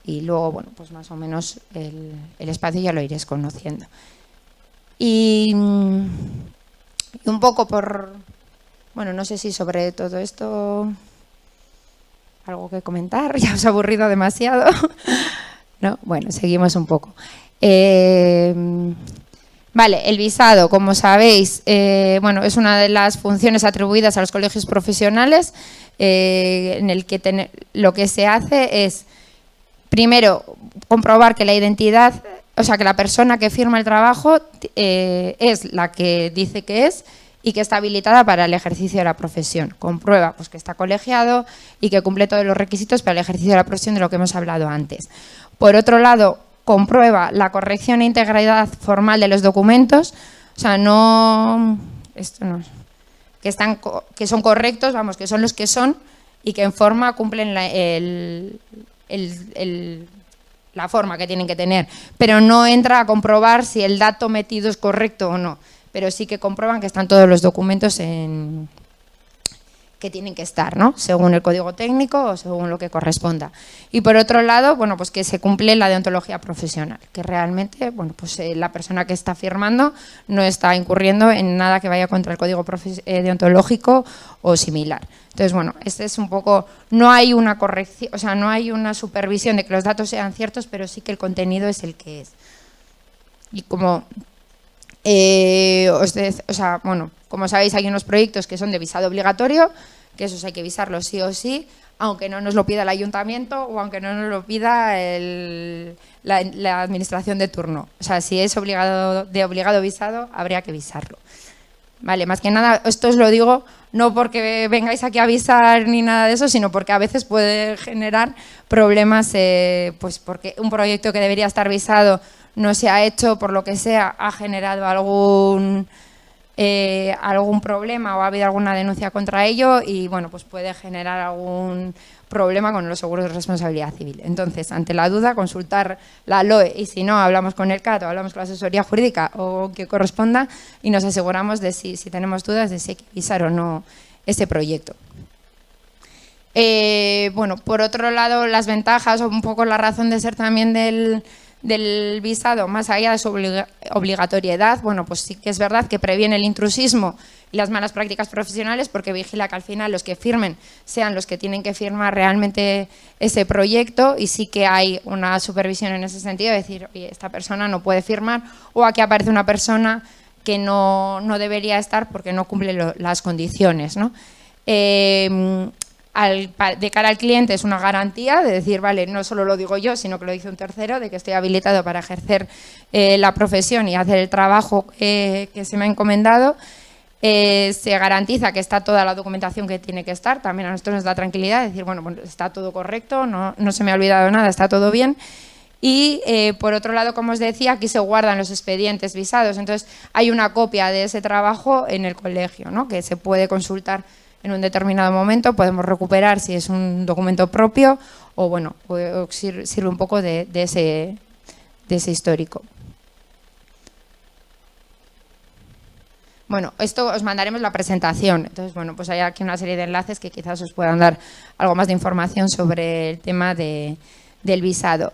Y luego, bueno, pues más o menos el espacio ya lo iréis conociendo. Y un poco por, bueno, no sé si sobre todo esto algo que comentar, ya os he aburrido demasiado. ¿No? Bueno, seguimos un poco. Vale, el visado, como sabéis, bueno, es una de las funciones atribuidas a los colegios profesionales, en el que lo que se hace es, primero, comprobar que la identidad, o sea, que la persona que firma el trabajo es la que dice que es y que está habilitada para el ejercicio de la profesión. Comprueba pues, que está colegiado y que cumple todos los requisitos para el ejercicio de la profesión de lo que hemos hablado antes. Por otro lado, comprueba la corrección e integridad formal de los documentos, o sea, que son correctos, vamos, que son los que son y que en forma cumplen la forma que tienen que tener, pero no entra a comprobar si el dato metido es correcto o no, pero sí que comprueban que están todos los documentos que tienen que estar, ¿no? Según el código técnico o según lo que corresponda. Y por otro lado, bueno, pues que se cumple la deontología profesional, que realmente, bueno, pues la persona que está firmando no está incurriendo en nada que vaya contra el código deontológico o similar. Entonces, bueno, este es un poco, no hay una corrección, o sea, no hay una supervisión de que los datos sean ciertos, pero sí que el contenido es el que es. Y como o sea, bueno, como sabéis, hay unos proyectos que son de visado obligatorio, que esos hay que visarlos sí o sí, aunque no nos lo pida el ayuntamiento o aunque no nos lo pida la administración de turno. O sea, si es obligado visado, habría que visarlo. Vale, más que nada, esto os lo digo no porque vengáis aquí a avisar ni nada de eso, sino porque a veces puede generar problemas, pues porque un proyecto que debería estar visado no se ha hecho, por lo que sea, ha generado algún problema o ha habido alguna denuncia contra ello y, bueno, pues puede generar algún problema con los seguros de responsabilidad civil. Entonces, ante la duda, consultar la LOE y si no, hablamos con el CAT o hablamos con la asesoría jurídica o que corresponda y nos aseguramos de si tenemos dudas de si hay que visar o no ese proyecto. Bueno, por otro lado, las ventajas o un poco la razón de ser también del visado, más allá de su obligatoriedad, bueno, pues sí que es verdad que previene el intrusismo y las malas prácticas profesionales porque vigila que al final los que firmen sean los que tienen que firmar realmente ese proyecto y sí que hay una supervisión en ese sentido, de decir, oye, esta persona no puede firmar o aquí aparece una persona que no debería estar porque no cumple las condiciones, ¿no? De cara al cliente es una garantía de decir, vale, no solo lo digo yo, sino que lo dice un tercero, de que estoy habilitado para ejercer la profesión y hacer el trabajo que se me ha encomendado. Se garantiza que está toda la documentación que tiene que estar, también a nosotros nos da tranquilidad, de decir, bueno, está todo correcto, no se me ha olvidado nada, está todo bien. Y por otro lado, como os decía, aquí se guardan los expedientes visados, entonces hay una copia de ese trabajo en el colegio, ¿no? Que se puede consultar en un determinado momento, podemos recuperar si es un documento propio o, bueno, sirve un poco de ese histórico. Bueno, esto os mandaremos la presentación, entonces, bueno, pues hay aquí una serie de enlaces que quizás os puedan dar algo más de información sobre el tema del visado.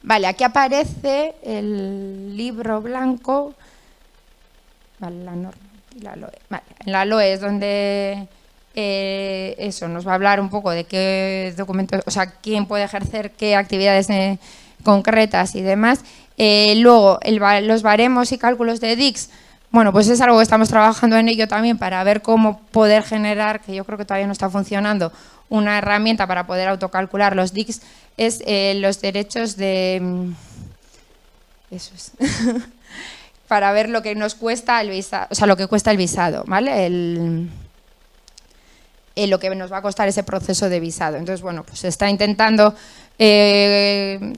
Vale, aquí aparece el libro blanco, vale, la norma. Vale, en la LOE es donde eso nos va a hablar un poco de qué documentos, o sea, quién puede ejercer qué actividades concretas y demás. Luego, los baremos y cálculos de DICS, bueno, pues es algo que estamos trabajando en ello también para ver cómo poder generar, que yo creo que todavía no está funcionando, una herramienta para poder autocalcular los DICS, es los derechos de... Eso es... para ver lo que nos cuesta el visado, o sea, lo que cuesta el visado, ¿vale? Lo que nos va a costar ese proceso de visado. Entonces, bueno, pues se está intentando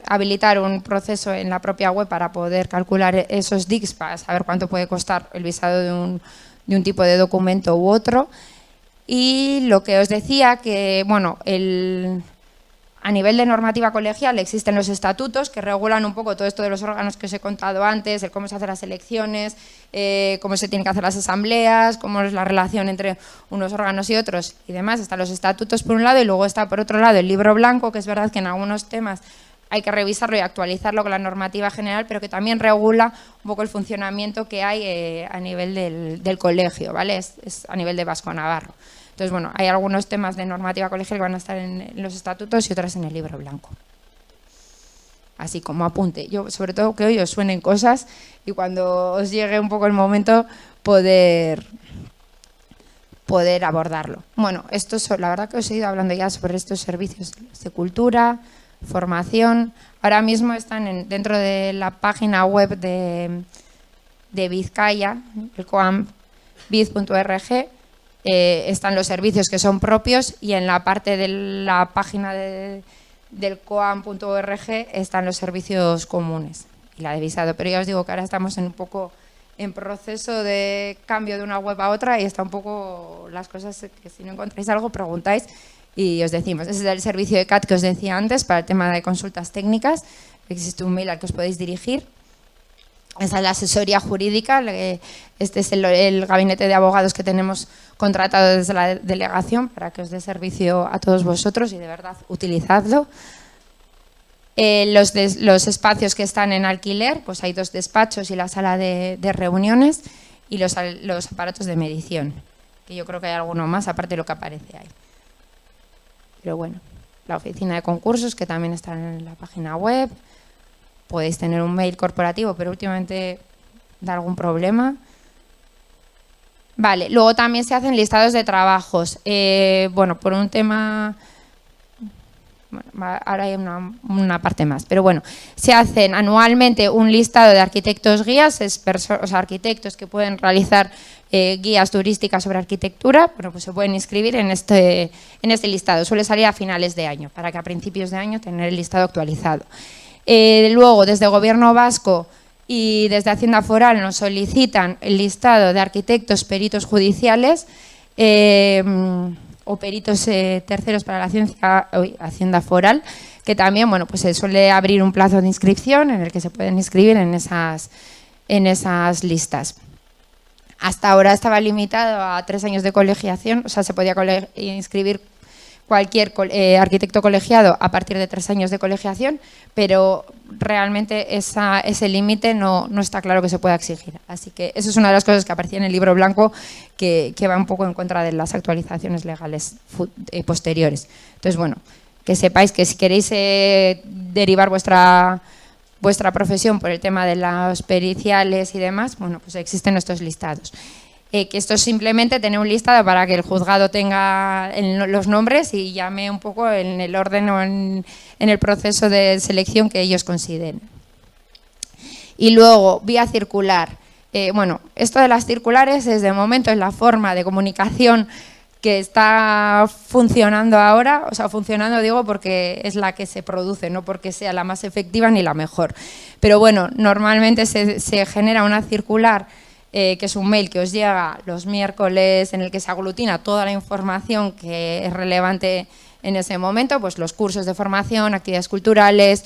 habilitar un proceso en la propia web para poder calcular esos DICS, para saber cuánto puede costar el visado de un tipo de documento u otro. Y lo que os decía, que, bueno, a nivel de normativa colegial existen los estatutos que regulan un poco todo esto de los órganos que os he contado antes, el cómo se hacen las elecciones, cómo se tienen que hacer las asambleas, cómo es la relación entre unos órganos y otros y demás. Están los estatutos por un lado y luego está por otro lado el libro blanco, que es verdad que en algunos temas hay que revisarlo y actualizarlo con la normativa general, pero que también regula un poco el funcionamiento que hay a nivel del colegio, ¿vale? Es a nivel de Vasco-Navarro. Entonces, bueno, hay algunos temas de normativa colegial que van a estar en los estatutos y otras en el libro blanco. Así como apunte. Yo, sobre todo, que hoy os suenen cosas y cuando os llegue un poco el momento poder abordarlo. Bueno, la verdad que os he ido hablando ya sobre estos servicios de cultura, formación. Ahora mismo están dentro de la página web de Vizcaya, el COAM, biz.org, están los servicios que son propios y en la parte de la página del coam.org están los servicios comunes y la de visado. Pero ya os digo que ahora estamos un poco en proceso de cambio de una web a otra y está un poco las cosas que si no encontráis algo preguntáis y os decimos. Ese es el servicio de CAT que os decía antes para el tema de consultas técnicas. Existe un mail al que os podéis dirigir. Esa es la asesoría jurídica. Este es el gabinete de abogados que tenemos contratado desde la delegación para que os dé servicio a todos vosotros y de verdad utilizadlo. Los espacios que están en alquiler, pues hay 2 despachos y la sala de reuniones y los aparatos de medición, que yo creo que hay alguno más aparte de lo que aparece ahí. Pero bueno, la oficina de concursos que también está en la página web. Podéis tener un mail corporativo, pero últimamente da algún problema. Vale, luego también se hacen listados de trabajos. Bueno, por un tema... Bueno, ahora hay una parte más, pero bueno, se hacen anualmente un listado de arquitectos guías, o sea, arquitectos que pueden realizar guías turísticas sobre arquitectura, bueno, pues se pueden inscribir en este listado. Suele salir a finales de año, para que a principios de año tener el listado actualizado. Luego, desde Gobierno Vasco y desde Hacienda Foral nos solicitan el listado de arquitectos peritos judiciales o peritos terceros para la Hacienda Foral, que también, bueno, pues se suele abrir un plazo de inscripción en el que se pueden inscribir en esas listas. Hasta ahora estaba limitado a 3 años de colegiación, o sea, se podía inscribir cualquier arquitecto colegiado a partir de 3 años de colegiación, pero realmente ese límite no está claro que se pueda exigir. Así que eso es una de las cosas que aparecía en el libro blanco que va un poco en contra de las actualizaciones legales posteriores. Entonces, bueno, que sepáis que si queréis derivar vuestra profesión por el tema de los periciales y demás, bueno, pues existen estos listados. Que esto es simplemente tener un listado para que el juzgado tenga los nombres y llame un poco en el orden o en el proceso de selección que ellos consideren. Y luego, vía circular. Bueno, esto de las circulares es de momento es la forma de comunicación que está funcionando ahora, o sea, funcionando digo porque es la que se produce, no porque sea la más efectiva ni la mejor. Pero bueno, normalmente se genera una circular que es un mail que os llega los miércoles en el que se aglutina toda la información que es relevante en ese momento, pues los cursos de formación, actividades culturales,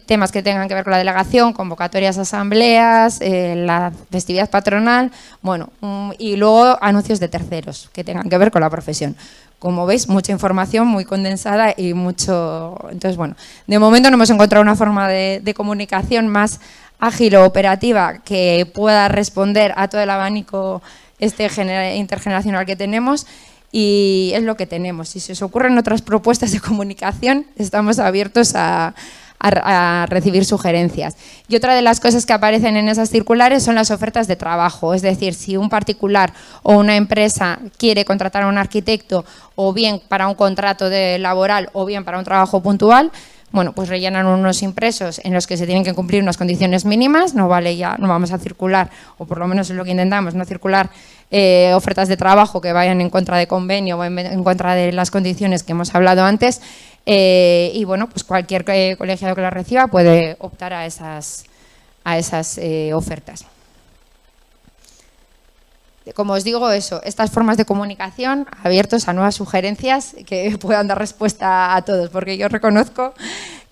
temas que tengan que ver con la delegación, convocatorias a asambleas, la festividad patronal, bueno, y luego anuncios de terceros que tengan que ver con la profesión. Como veis, mucha información muy condensada y mucho... Entonces, bueno, de momento no hemos encontrado una forma de comunicación más ágil o operativa que pueda responder a todo el abanico intergeneracional que tenemos y es lo que tenemos. Si se os ocurren otras propuestas de comunicación, estamos abiertos a recibir sugerencias. Y otra de las cosas que aparecen en esas circulares son las ofertas de trabajo, es decir, si un particular o una empresa quiere contratar a un arquitecto o bien para un contrato laboral o bien para un trabajo puntual, bueno, pues rellenan unos impresos en los que se tienen que cumplir unas condiciones mínimas, no vamos a circular, o por lo menos es lo que intentamos, no circular ofertas de trabajo que vayan en contra de convenio o en contra de las condiciones que hemos hablado antes, y bueno, pues cualquier colegiado que la reciba puede optar a esas ofertas. como os digo, estas formas de comunicación abiertos a nuevas sugerencias que puedan dar respuesta a todos, porque yo reconozco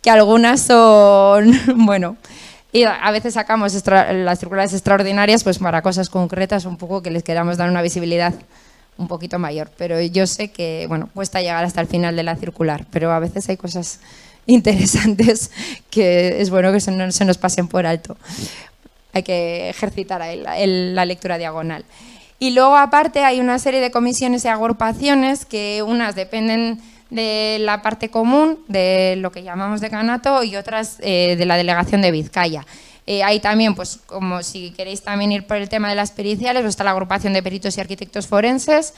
que algunas son, bueno, y a veces sacamos las circulares extraordinarias pues para cosas concretas un poco que les queramos dar una visibilidad un poquito mayor, pero yo sé que, bueno, cuesta llegar hasta el final de la circular, pero a veces hay cosas interesantes que es bueno que no se nos pasen por alto. Hay que ejercitar ahí la lectura diagonal. Y luego, aparte, hay una serie de comisiones y agrupaciones que unas dependen de la parte común, de lo que llamamos decanato, y otras de la delegación de Vizcaya. Hay también, pues, como si queréis también ir por el tema de las periciales, pues está la agrupación de peritos y arquitectos forenses,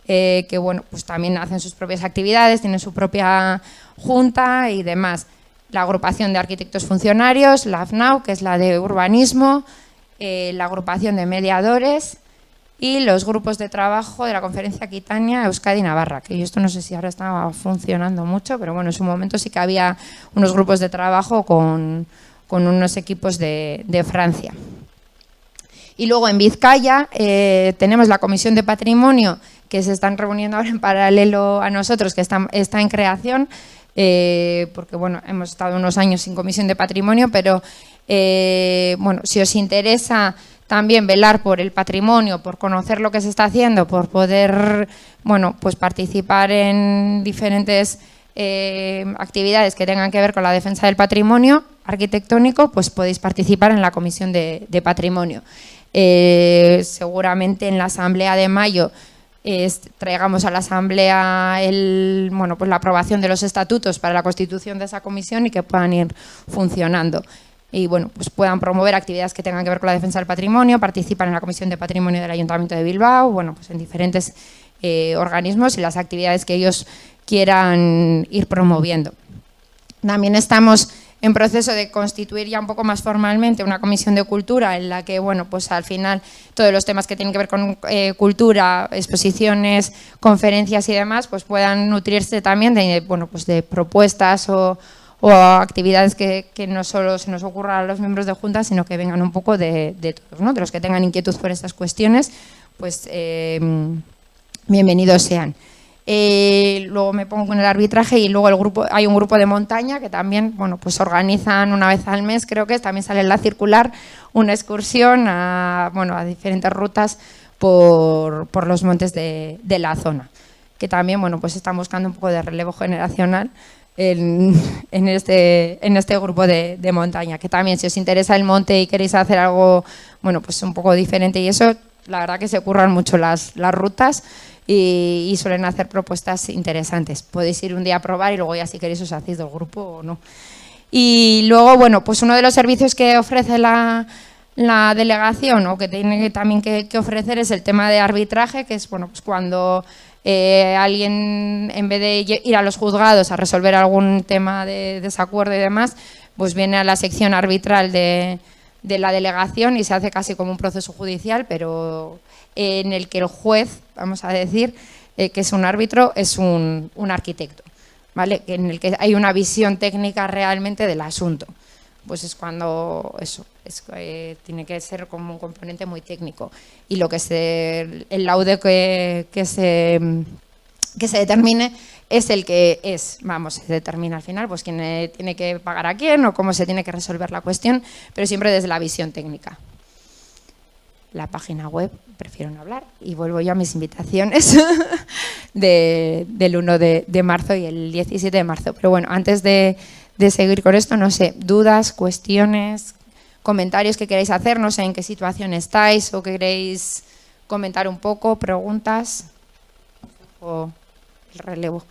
que, bueno, pues también hacen sus propias actividades, tienen su propia junta y demás. La agrupación de arquitectos funcionarios, la AFNAU, que es la de urbanismo, la agrupación de mediadores y los grupos de trabajo de la Conferencia Aquitania Euskadi Navarra, que yo esto no sé si ahora está funcionando mucho, pero bueno, en su momento sí que había unos grupos de trabajo con unos equipos de Francia. Y luego en Vizcaya tenemos la Comisión de Patrimonio, que se están reuniendo ahora en paralelo a nosotros, que está en creación, porque bueno, hemos estado unos años sin Comisión de Patrimonio, pero bueno, si os interesa también velar por el patrimonio, por conocer lo que se está haciendo, por poder, bueno, pues participar en diferentes actividades que tengan que ver con la defensa del patrimonio arquitectónico, pues podéis participar en la Comisión de Patrimonio. Seguramente en la Asamblea de mayo traigamos a la Asamblea bueno, pues la aprobación de los estatutos para la constitución de esa comisión y que puedan ir funcionando. Y bueno, pues puedan promover actividades que tengan que ver con la defensa del patrimonio, participar en la Comisión de Patrimonio del Ayuntamiento de Bilbao, bueno, pues en diferentes organismos y las actividades que ellos quieran ir promoviendo. También estamos en proceso de constituir ya un poco más formalmente una comisión de cultura en la que, bueno, pues al final todos los temas que tienen que ver con cultura, exposiciones, conferencias y demás, pues puedan nutrirse también de, bueno, pues de propuestas o actividades que no solo se nos ocurran a los miembros de Junta, sino que vengan un poco de todos, ¿no? De los que tengan inquietud por estas cuestiones, pues bienvenidos sean. Luego me pongo con el arbitraje y luego hay un grupo de montaña que también, bueno, pues organizan una vez al mes, creo que también sale en la circular una excursión a diferentes rutas por los montes de la zona, que también, bueno, pues están buscando un poco de relevo generacional en este grupo de montaña, que también si os interesa el monte y queréis hacer algo, bueno, pues un poco diferente y eso, la verdad que se curran mucho las rutas y suelen hacer propuestas interesantes. Podéis ir un día a probar y luego ya si queréis os hacéis del grupo o no. Y luego, bueno, pues uno de los servicios que ofrece la delegación o que tiene también que ofrecer es el tema de arbitraje, que es, bueno, pues cuando alguien, en vez de ir a los juzgados a resolver algún tema de desacuerdo y demás, pues viene a la sección arbitral de la delegación y se hace casi como un proceso judicial, pero en el que el juez, vamos a decir, que es un árbitro, es un arquitecto, ¿vale? En el que hay una visión técnica realmente del asunto. Pues es cuando eso tiene que ser como un componente muy técnico. Y lo que el laude que se determine es el que es, vamos, se determina al final, pues quién tiene que pagar a quién o cómo se tiene que resolver la cuestión, pero siempre desde la visión técnica. La página web, prefiero no hablar, y vuelvo yo a mis invitaciones del 1 de marzo y el 17 de marzo. Pero bueno, antes de seguir con esto, no sé, dudas, cuestiones, comentarios que queráis hacer, no sé en qué situación estáis o queréis comentar un poco, preguntas o el relevo.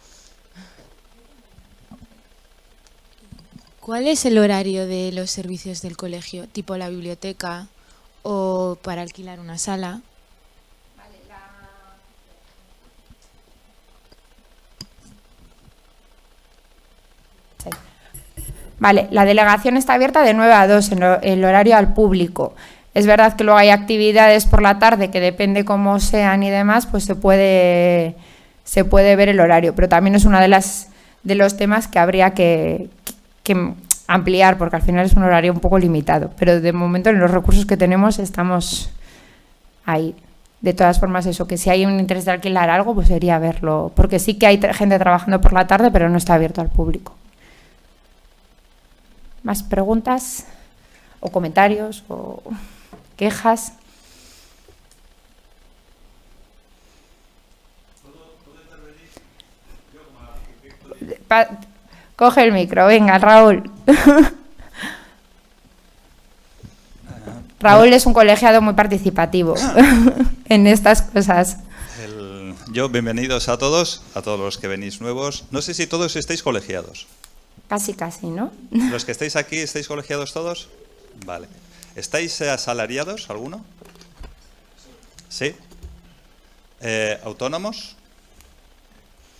¿Cuál es el horario de los servicios del colegio? ¿Tipo la biblioteca o para alquilar una sala? Vale, la delegación está abierta de 9 a 2 en el horario al público. Es verdad que luego hay actividades por la tarde que depende cómo sean y demás, pues se puede ver el horario, pero también es uno de los temas que habría que ampliar, porque al final es un horario un poco limitado, pero de momento en los recursos que tenemos estamos ahí De todas formas, eso, que si hay un interés de alquilar algo, pues sería verlo. Porque sí que hay gente trabajando por la tarde, pero no está abierto al público. ¿Más preguntas? ¿O comentarios? ¿O quejas? Coge el micro, venga, Raúl. Raúl es un colegiado muy participativo en estas cosas. Bienvenidos a todos los que venís nuevos. No sé si todos estáis colegiados. Casi, ¿no? ¿Los que estáis aquí, estáis colegiados todos? Vale. ¿Estáis asalariados, alguno? ¿Sí? ¿Autónomos?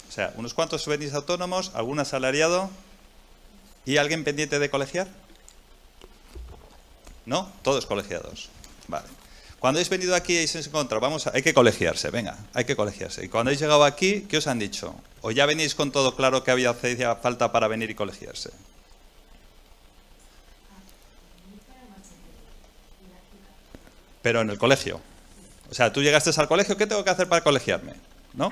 O sea, unos cuantos venís autónomos, algún asalariado y alguien pendiente de colegiar. ¿No? Todos colegiados. Vale. Cuando habéis venido aquí y habéis encontrado, hay que colegiarse, venga, hay que colegiarse. Y cuando habéis llegado aquí, ¿qué os han dicho? ¿O ya venís con todo claro que hacía falta para venir y colegiarse? Pero en el colegio. O sea, tú llegaste al colegio, ¿qué tengo que hacer para colegiarme? ¿No?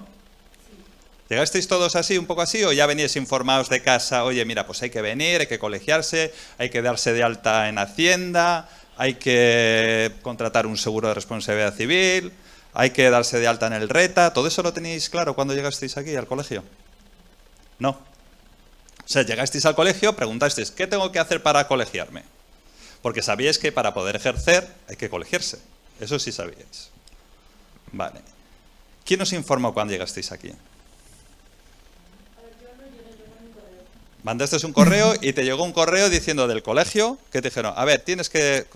¿Llegasteis todos así, un poco así, o ya veníais informados de casa? Oye, mira, pues hay que venir, hay que colegiarse, hay que darse de alta en Hacienda, hay que contratar un seguro de responsabilidad civil, hay que darse de alta en el RETA. ¿Todo eso lo teníais claro cuando llegasteis aquí al colegio? No. O sea, llegasteis al colegio, preguntasteis, ¿qué tengo que hacer para colegiarme? Porque sabíais que para poder ejercer hay que colegiarse. Eso sí sabíais. Vale. ¿Quién os informó cuando llegasteis aquí? Mandaste un correo y te llegó un correo diciendo del colegio que te dijeron, a ver, tienes que...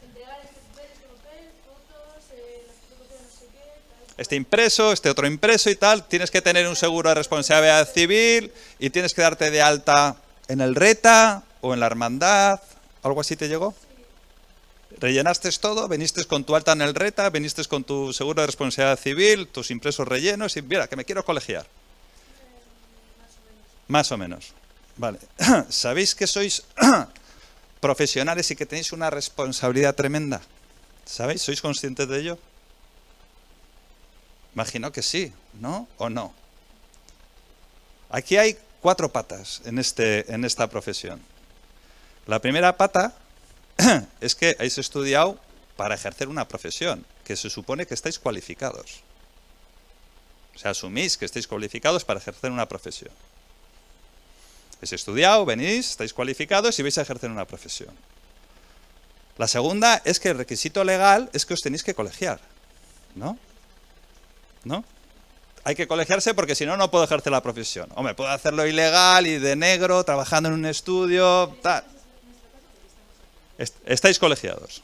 Este impreso, este otro impreso y tal, tienes que tener un seguro de responsabilidad civil y tienes que darte de alta en el RETA o en la hermandad, ¿algo así te llegó? ¿Rellenaste todo? ¿Viniste con tu alta en el RETA? ¿Viniste con tu seguro de responsabilidad civil? ¿Tus impresos rellenos? Y mira, que me quiero colegiar. Más o menos. Vale. ¿Sabéis que sois profesionales y que tenéis una responsabilidad tremenda? ¿Sabéis? ¿Sois conscientes de ello? Imagino que sí, ¿no? ¿O no? Aquí hay 4 patas en esta profesión. La primera pata es que habéis estudiado para ejercer una profesión, que se supone que estáis cualificados. O sea, asumís que estáis cualificados para ejercer una profesión. Habéis estudiado, venís, estáis cualificados y vais a ejercer una profesión. La segunda es que el requisito legal es que os tenéis que colegiar, ¿no? ¿No? Hay que colegiarse porque si no, no puedo ejercer la profesión. Hombre, puedo hacerlo ilegal y de negro, trabajando en un estudio, tal. Estáis colegiados.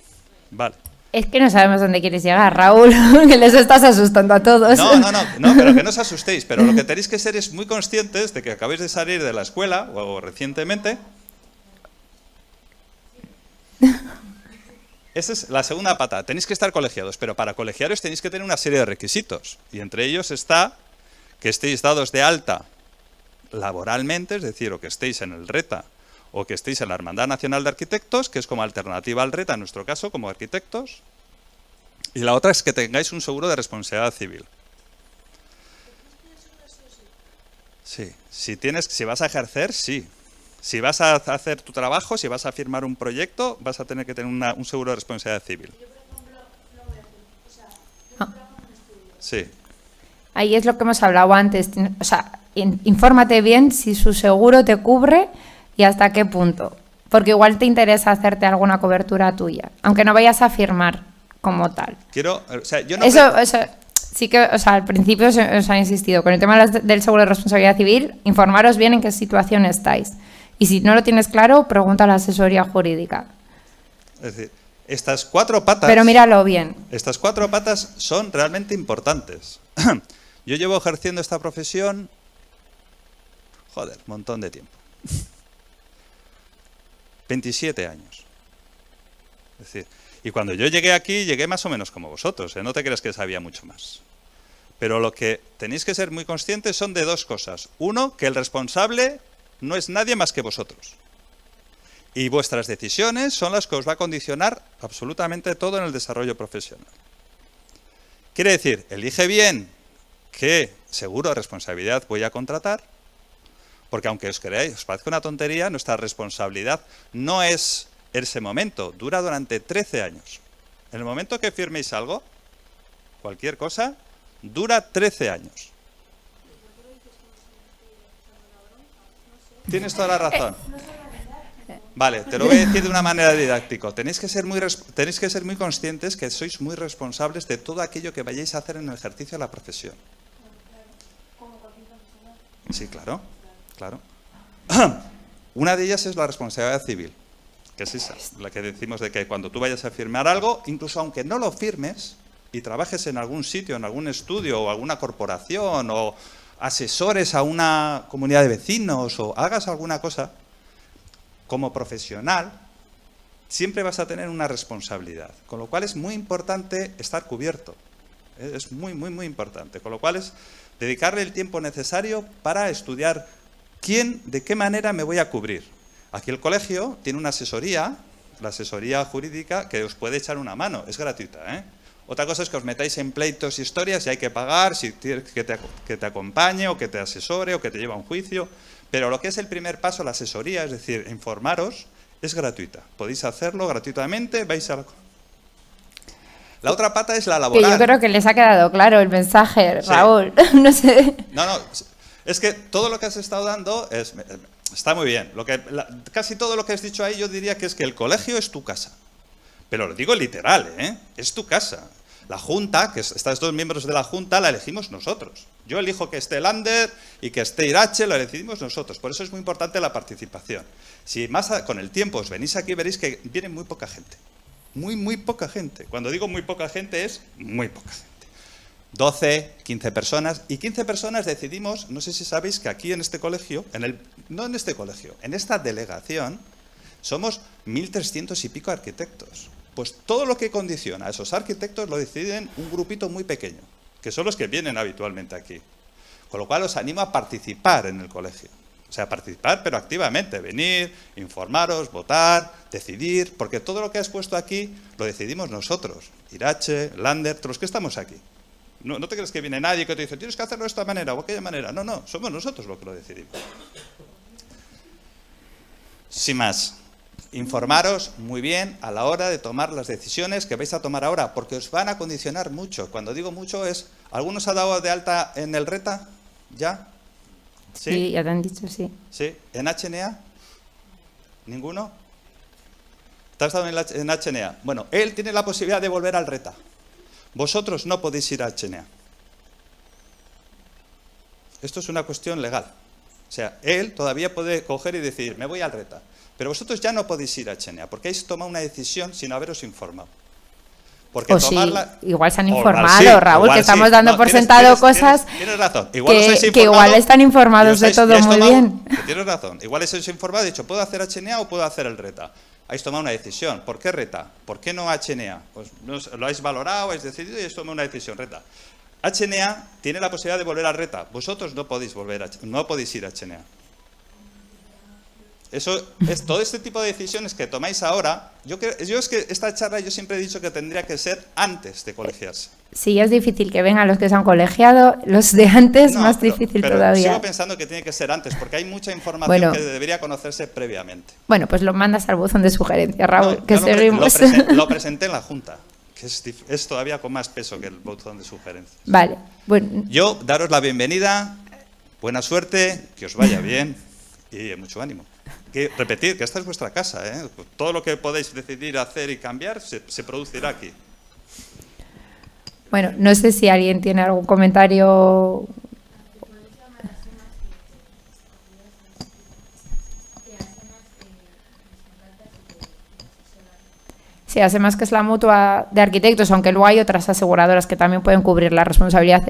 Vale. Es que no sabemos dónde quieres llegar, Raúl, que les estás asustando a todos. No, pero que no os asustéis. Pero lo que tenéis que ser es muy conscientes de que acabáis de salir de la escuela, o recientemente. Esa es la segunda pata. Tenéis que estar colegiados, pero para colegiaros tenéis que tener una serie de requisitos. Y entre ellos está que estéis dados de alta laboralmente, es decir, o que estéis en el RETA, o que estéis en la Hermandad Nacional de Arquitectos, que es como alternativa al RETA en nuestro caso, como arquitectos. Y la otra es que tengáis un seguro de responsabilidad civil. Sí, si vas a ejercer, sí. Si vas a hacer tu trabajo, si vas a firmar un proyecto, vas a tener que tener un seguro de responsabilidad civil. Sí. Ahí es lo que hemos hablado antes. O sea, infórmate bien si su seguro te cubre y hasta qué punto. Porque igual te interesa hacerte alguna cobertura tuya, aunque no vayas a firmar como tal. Yo no eso sí que, o sea, al principio os ha insistido. Con el tema del seguro de responsabilidad civil, informaros bien en qué situación estáis. Y si no lo tienes claro, pregunta a la asesoría jurídica. Es decir, estas 4 patas... Pero míralo bien. Estas 4 patas son realmente importantes. Yo llevo ejerciendo esta profesión, un montón de tiempo. 27 años. Es decir, y cuando yo llegué aquí, llegué más o menos como vosotros, no te creas que sabía mucho más. Pero lo que tenéis que ser muy conscientes son de 2 cosas. Uno, que el responsable no es nadie más que vosotros. Y vuestras decisiones son las que os va a condicionar absolutamente todo en el desarrollo profesional. Quiere decir, elige bien qué seguro de responsabilidad voy a contratar, porque aunque os creáis, os parezca una tontería, nuestra responsabilidad no es ese momento, dura durante 13 años. En el momento que firméis algo, cualquier cosa, dura 13 años. Tienes toda la razón. Vale, te lo voy a decir de una manera didáctica. Tenéis que ser muy conscientes que sois muy responsables de todo aquello que vayáis a hacer en el ejercicio de la profesión. Sí, claro, claro. Una de ellas es la responsabilidad civil, que es esa, la que decimos de que cuando tú vayas a firmar algo, incluso aunque no lo firmes y trabajes en algún sitio, en algún estudio o alguna corporación o asesores a una comunidad de vecinos o hagas alguna cosa, como profesional, siempre vas a tener una responsabilidad, con lo cual es muy importante estar cubierto. Es muy, muy, muy importante. Con lo cual es dedicarle el tiempo necesario para estudiar de qué manera me voy a cubrir. Aquí el colegio tiene una asesoría, la asesoría jurídica, que os puede echar una mano, es gratuita, ¿eh? Otra cosa es que os metáis en pleitos y historias y hay que pagar, si quieres que te acompañe o que te asesore o que te lleve a un juicio. Pero lo que es el primer paso, la asesoría, es decir, informaros, es gratuita. Podéis hacerlo gratuitamente, vais a... La otra pata es la laboral. Que yo creo que les ha quedado claro el mensaje, Sí. Raúl. No sé. No, es que todo lo que has estado dando está muy bien. Casi todo lo que has dicho ahí yo diría que es que el colegio es tu casa. Pero lo digo literal, ¿eh? Es tu casa. La Junta, que estos dos miembros de la Junta, la elegimos nosotros. Yo elijo que esté Lander y que esté Irache, lo decidimos nosotros. Por eso es muy importante la participación. Si con el tiempo os venís aquí, veréis que viene muy poca gente. Muy, muy poca gente. Cuando digo muy poca gente, es muy poca gente. 12, 15 personas. Y 15 personas decidimos, no sé si sabéis que aquí en este colegio, no en este colegio, en esta delegación, somos 1.300 y pico arquitectos. Pues todo lo que condiciona a esos arquitectos lo deciden un grupito muy pequeño, que son los que vienen habitualmente aquí. Con lo cual os animo a participar en el colegio. O sea, participar, pero activamente. Venir, informaros, votar, decidir, porque todo lo que has puesto aquí lo decidimos nosotros. Irache, Lander, todos los que estamos aquí. No te crees que viene nadie que te dice, tienes que hacerlo de esta manera o aquella manera. No, no, somos nosotros los que lo decidimos. Sin más. Informaros muy bien a la hora de tomar las decisiones que vais a tomar ahora, porque os van a condicionar mucho. Cuando digo mucho es, ¿algunos ha dado de alta en el RETA? ¿Ya? Sí, ya te han dicho, sí. ¿Sí? ¿En HNA? ¿Ninguno? ¿Te has dado en HNA? Bueno, él tiene la posibilidad de volver al RETA. Vosotros no podéis ir a HNA. Esto es una cuestión legal. O sea, él todavía puede coger y decir, me voy al RETA. Pero vosotros ya no podéis ir a HNA, porque habéis tomado una decisión sin haberos informado. Porque O tomarla... sí, igual se han o informado, sí, Raúl, igual que estamos sí. dando No, por tienes- sentado tienes- cosas Tienes razón. Igual os habéis que informado igual están informados y de os todo habéis muy tomado- bien. que tienes razón. Igual os habéis informado y dicho, ¿puedo hacer HNA o puedo hacer el RETA? Habéis tomado una decisión. ¿Por qué RETA? ¿Por qué no HNA? Pues lo habéis valorado, habéis decidido y habéis tomado una decisión. RETA. HNA tiene la posibilidad de volver al RETA. Vosotros no podéis no podéis ir a HNA. Eso es todo este tipo de decisiones que tomáis ahora. Yo es que esta charla yo siempre he dicho que tendría que ser antes de colegiarse. Sí, es difícil que vengan los que se han colegiado, los de antes No, más pero difícil todavía. Sigo pensando que tiene que ser antes, porque hay mucha información Bueno. que debería conocerse previamente. Bueno, pues lo mandas al buzón de sugerencias, Raúl, No, que yo seguimos. lo presenté en la Junta, que es todavía con más peso que el botón de sugerencias. Vale, bueno, Yo daros la bienvenida, buena suerte, que os vaya bien y mucho ánimo. Repetir que esta es vuestra casa, ¿eh? Todo lo que podéis decidir hacer y cambiar se producirá aquí. bueno, no sé si alguien tiene algún comentario. Sí, además que es la mutua de arquitectos, aunque luego hay otras aseguradoras que también pueden cubrir la responsabilidad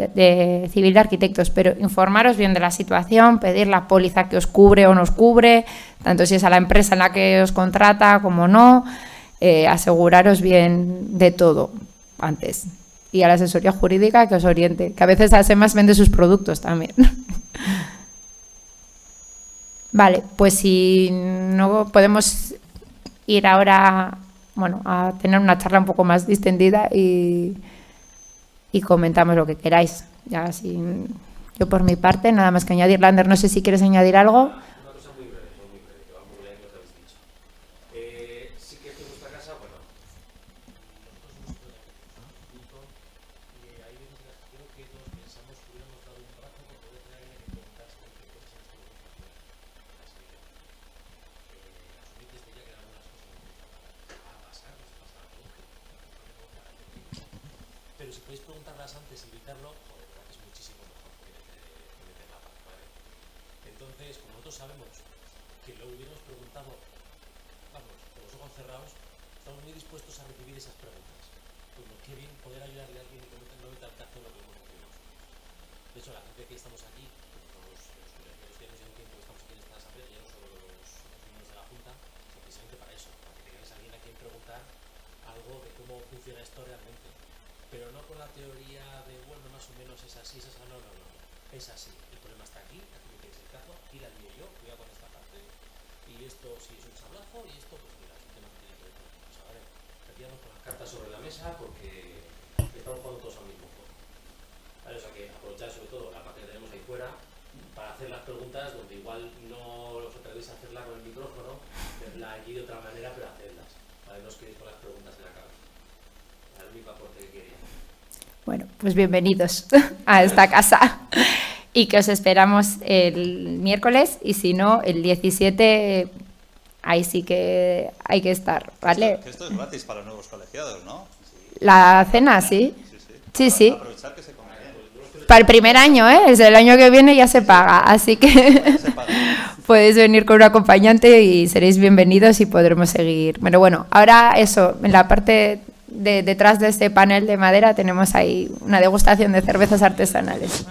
civil de arquitectos, pero informaros bien de la situación, pedir la póliza que os cubre o no os cubre, tanto si es a la empresa en la que os contrata como no, aseguraros bien de todo antes. Y a la asesoría jurídica que os oriente, que a veces ASEMAS vende sus productos también. Vale, pues si no podemos ir ahora... Bueno, a tener una charla un poco más distendida y y comentamos lo que queráis. Ya así, yo por mi parte, nada más que añadir. Lander, no sé si quieres añadir algo. Una cosa muy breve, que va muy bien lo que habéis dicho. Sí que esto es vuestra casa, bueno. Nosotros hemos hay veces en las que creo que todos pensamos que hubiéramos dado un brazo por poder tener alguien que preguntase cualquier cosa en este momento. Asumir desde ya que algunas cosas va a pasar, pues pasará todo. Pero si podéis preguntarlas antes y evitarlo, joder, verdad que es muchísimo mejor que meter la pata, ¿vale? Entonces, como nosotros sabemos que lo hubiéramos preguntado, vamos, con los ojos cerrados, estamos muy dispuestos a recibir esas preguntas. Pues qué bien poder ayudarle a alguien y que no meta el cazo en lo que hemos recibido nosotros. De hecho, la gente que estamos aquí, los colegios que ya un tiempo que estamos aquí en esta asamblea, ya no solo los miembros de la Junta, sino precisamente para eso, para que tengáis a alguien a quien preguntar algo de cómo funciona esto realmente. Pero no con la teoría de, bueno, más o menos es así, es así, no. Es así. El problema está aquí me tienes el cazo, aquí la lío yo, cuidado con esta parte. Y esto sí es un sablazo, y esto, pues mira, es un tema que tiene que ver con otra cosa, ¿vale? Retiramos con las cartas sobre la mesa porque estamos jugando todos al mismo juego. ¿Vale? O sea que aprovechar sobre todo la parte que tenemos ahí fuera para hacer las preguntas donde igual no os atrevéis a hacerla con el micrófono, verla allí de otra manera, pero hacerlas. ¿Vale? No os quedéis con las preguntas en la cabeza. El único aporte que quería. Bueno, pues bienvenidos a esta casa y que os esperamos el miércoles y si no, el 17, ahí sí que hay que estar, ¿vale? Esto es gratis para los nuevos colegiados, ¿no? La cena, ¿sí? Sí. Aprovechar que se come bien. Para el primer año, ¿eh? Desde el año que viene ya se paga, así que podéis venir con un acompañante y seréis bienvenidos y podremos seguir. Bueno, ahora eso, en la parte detrás de este panel de madera tenemos ahí una degustación de cervezas artesanales.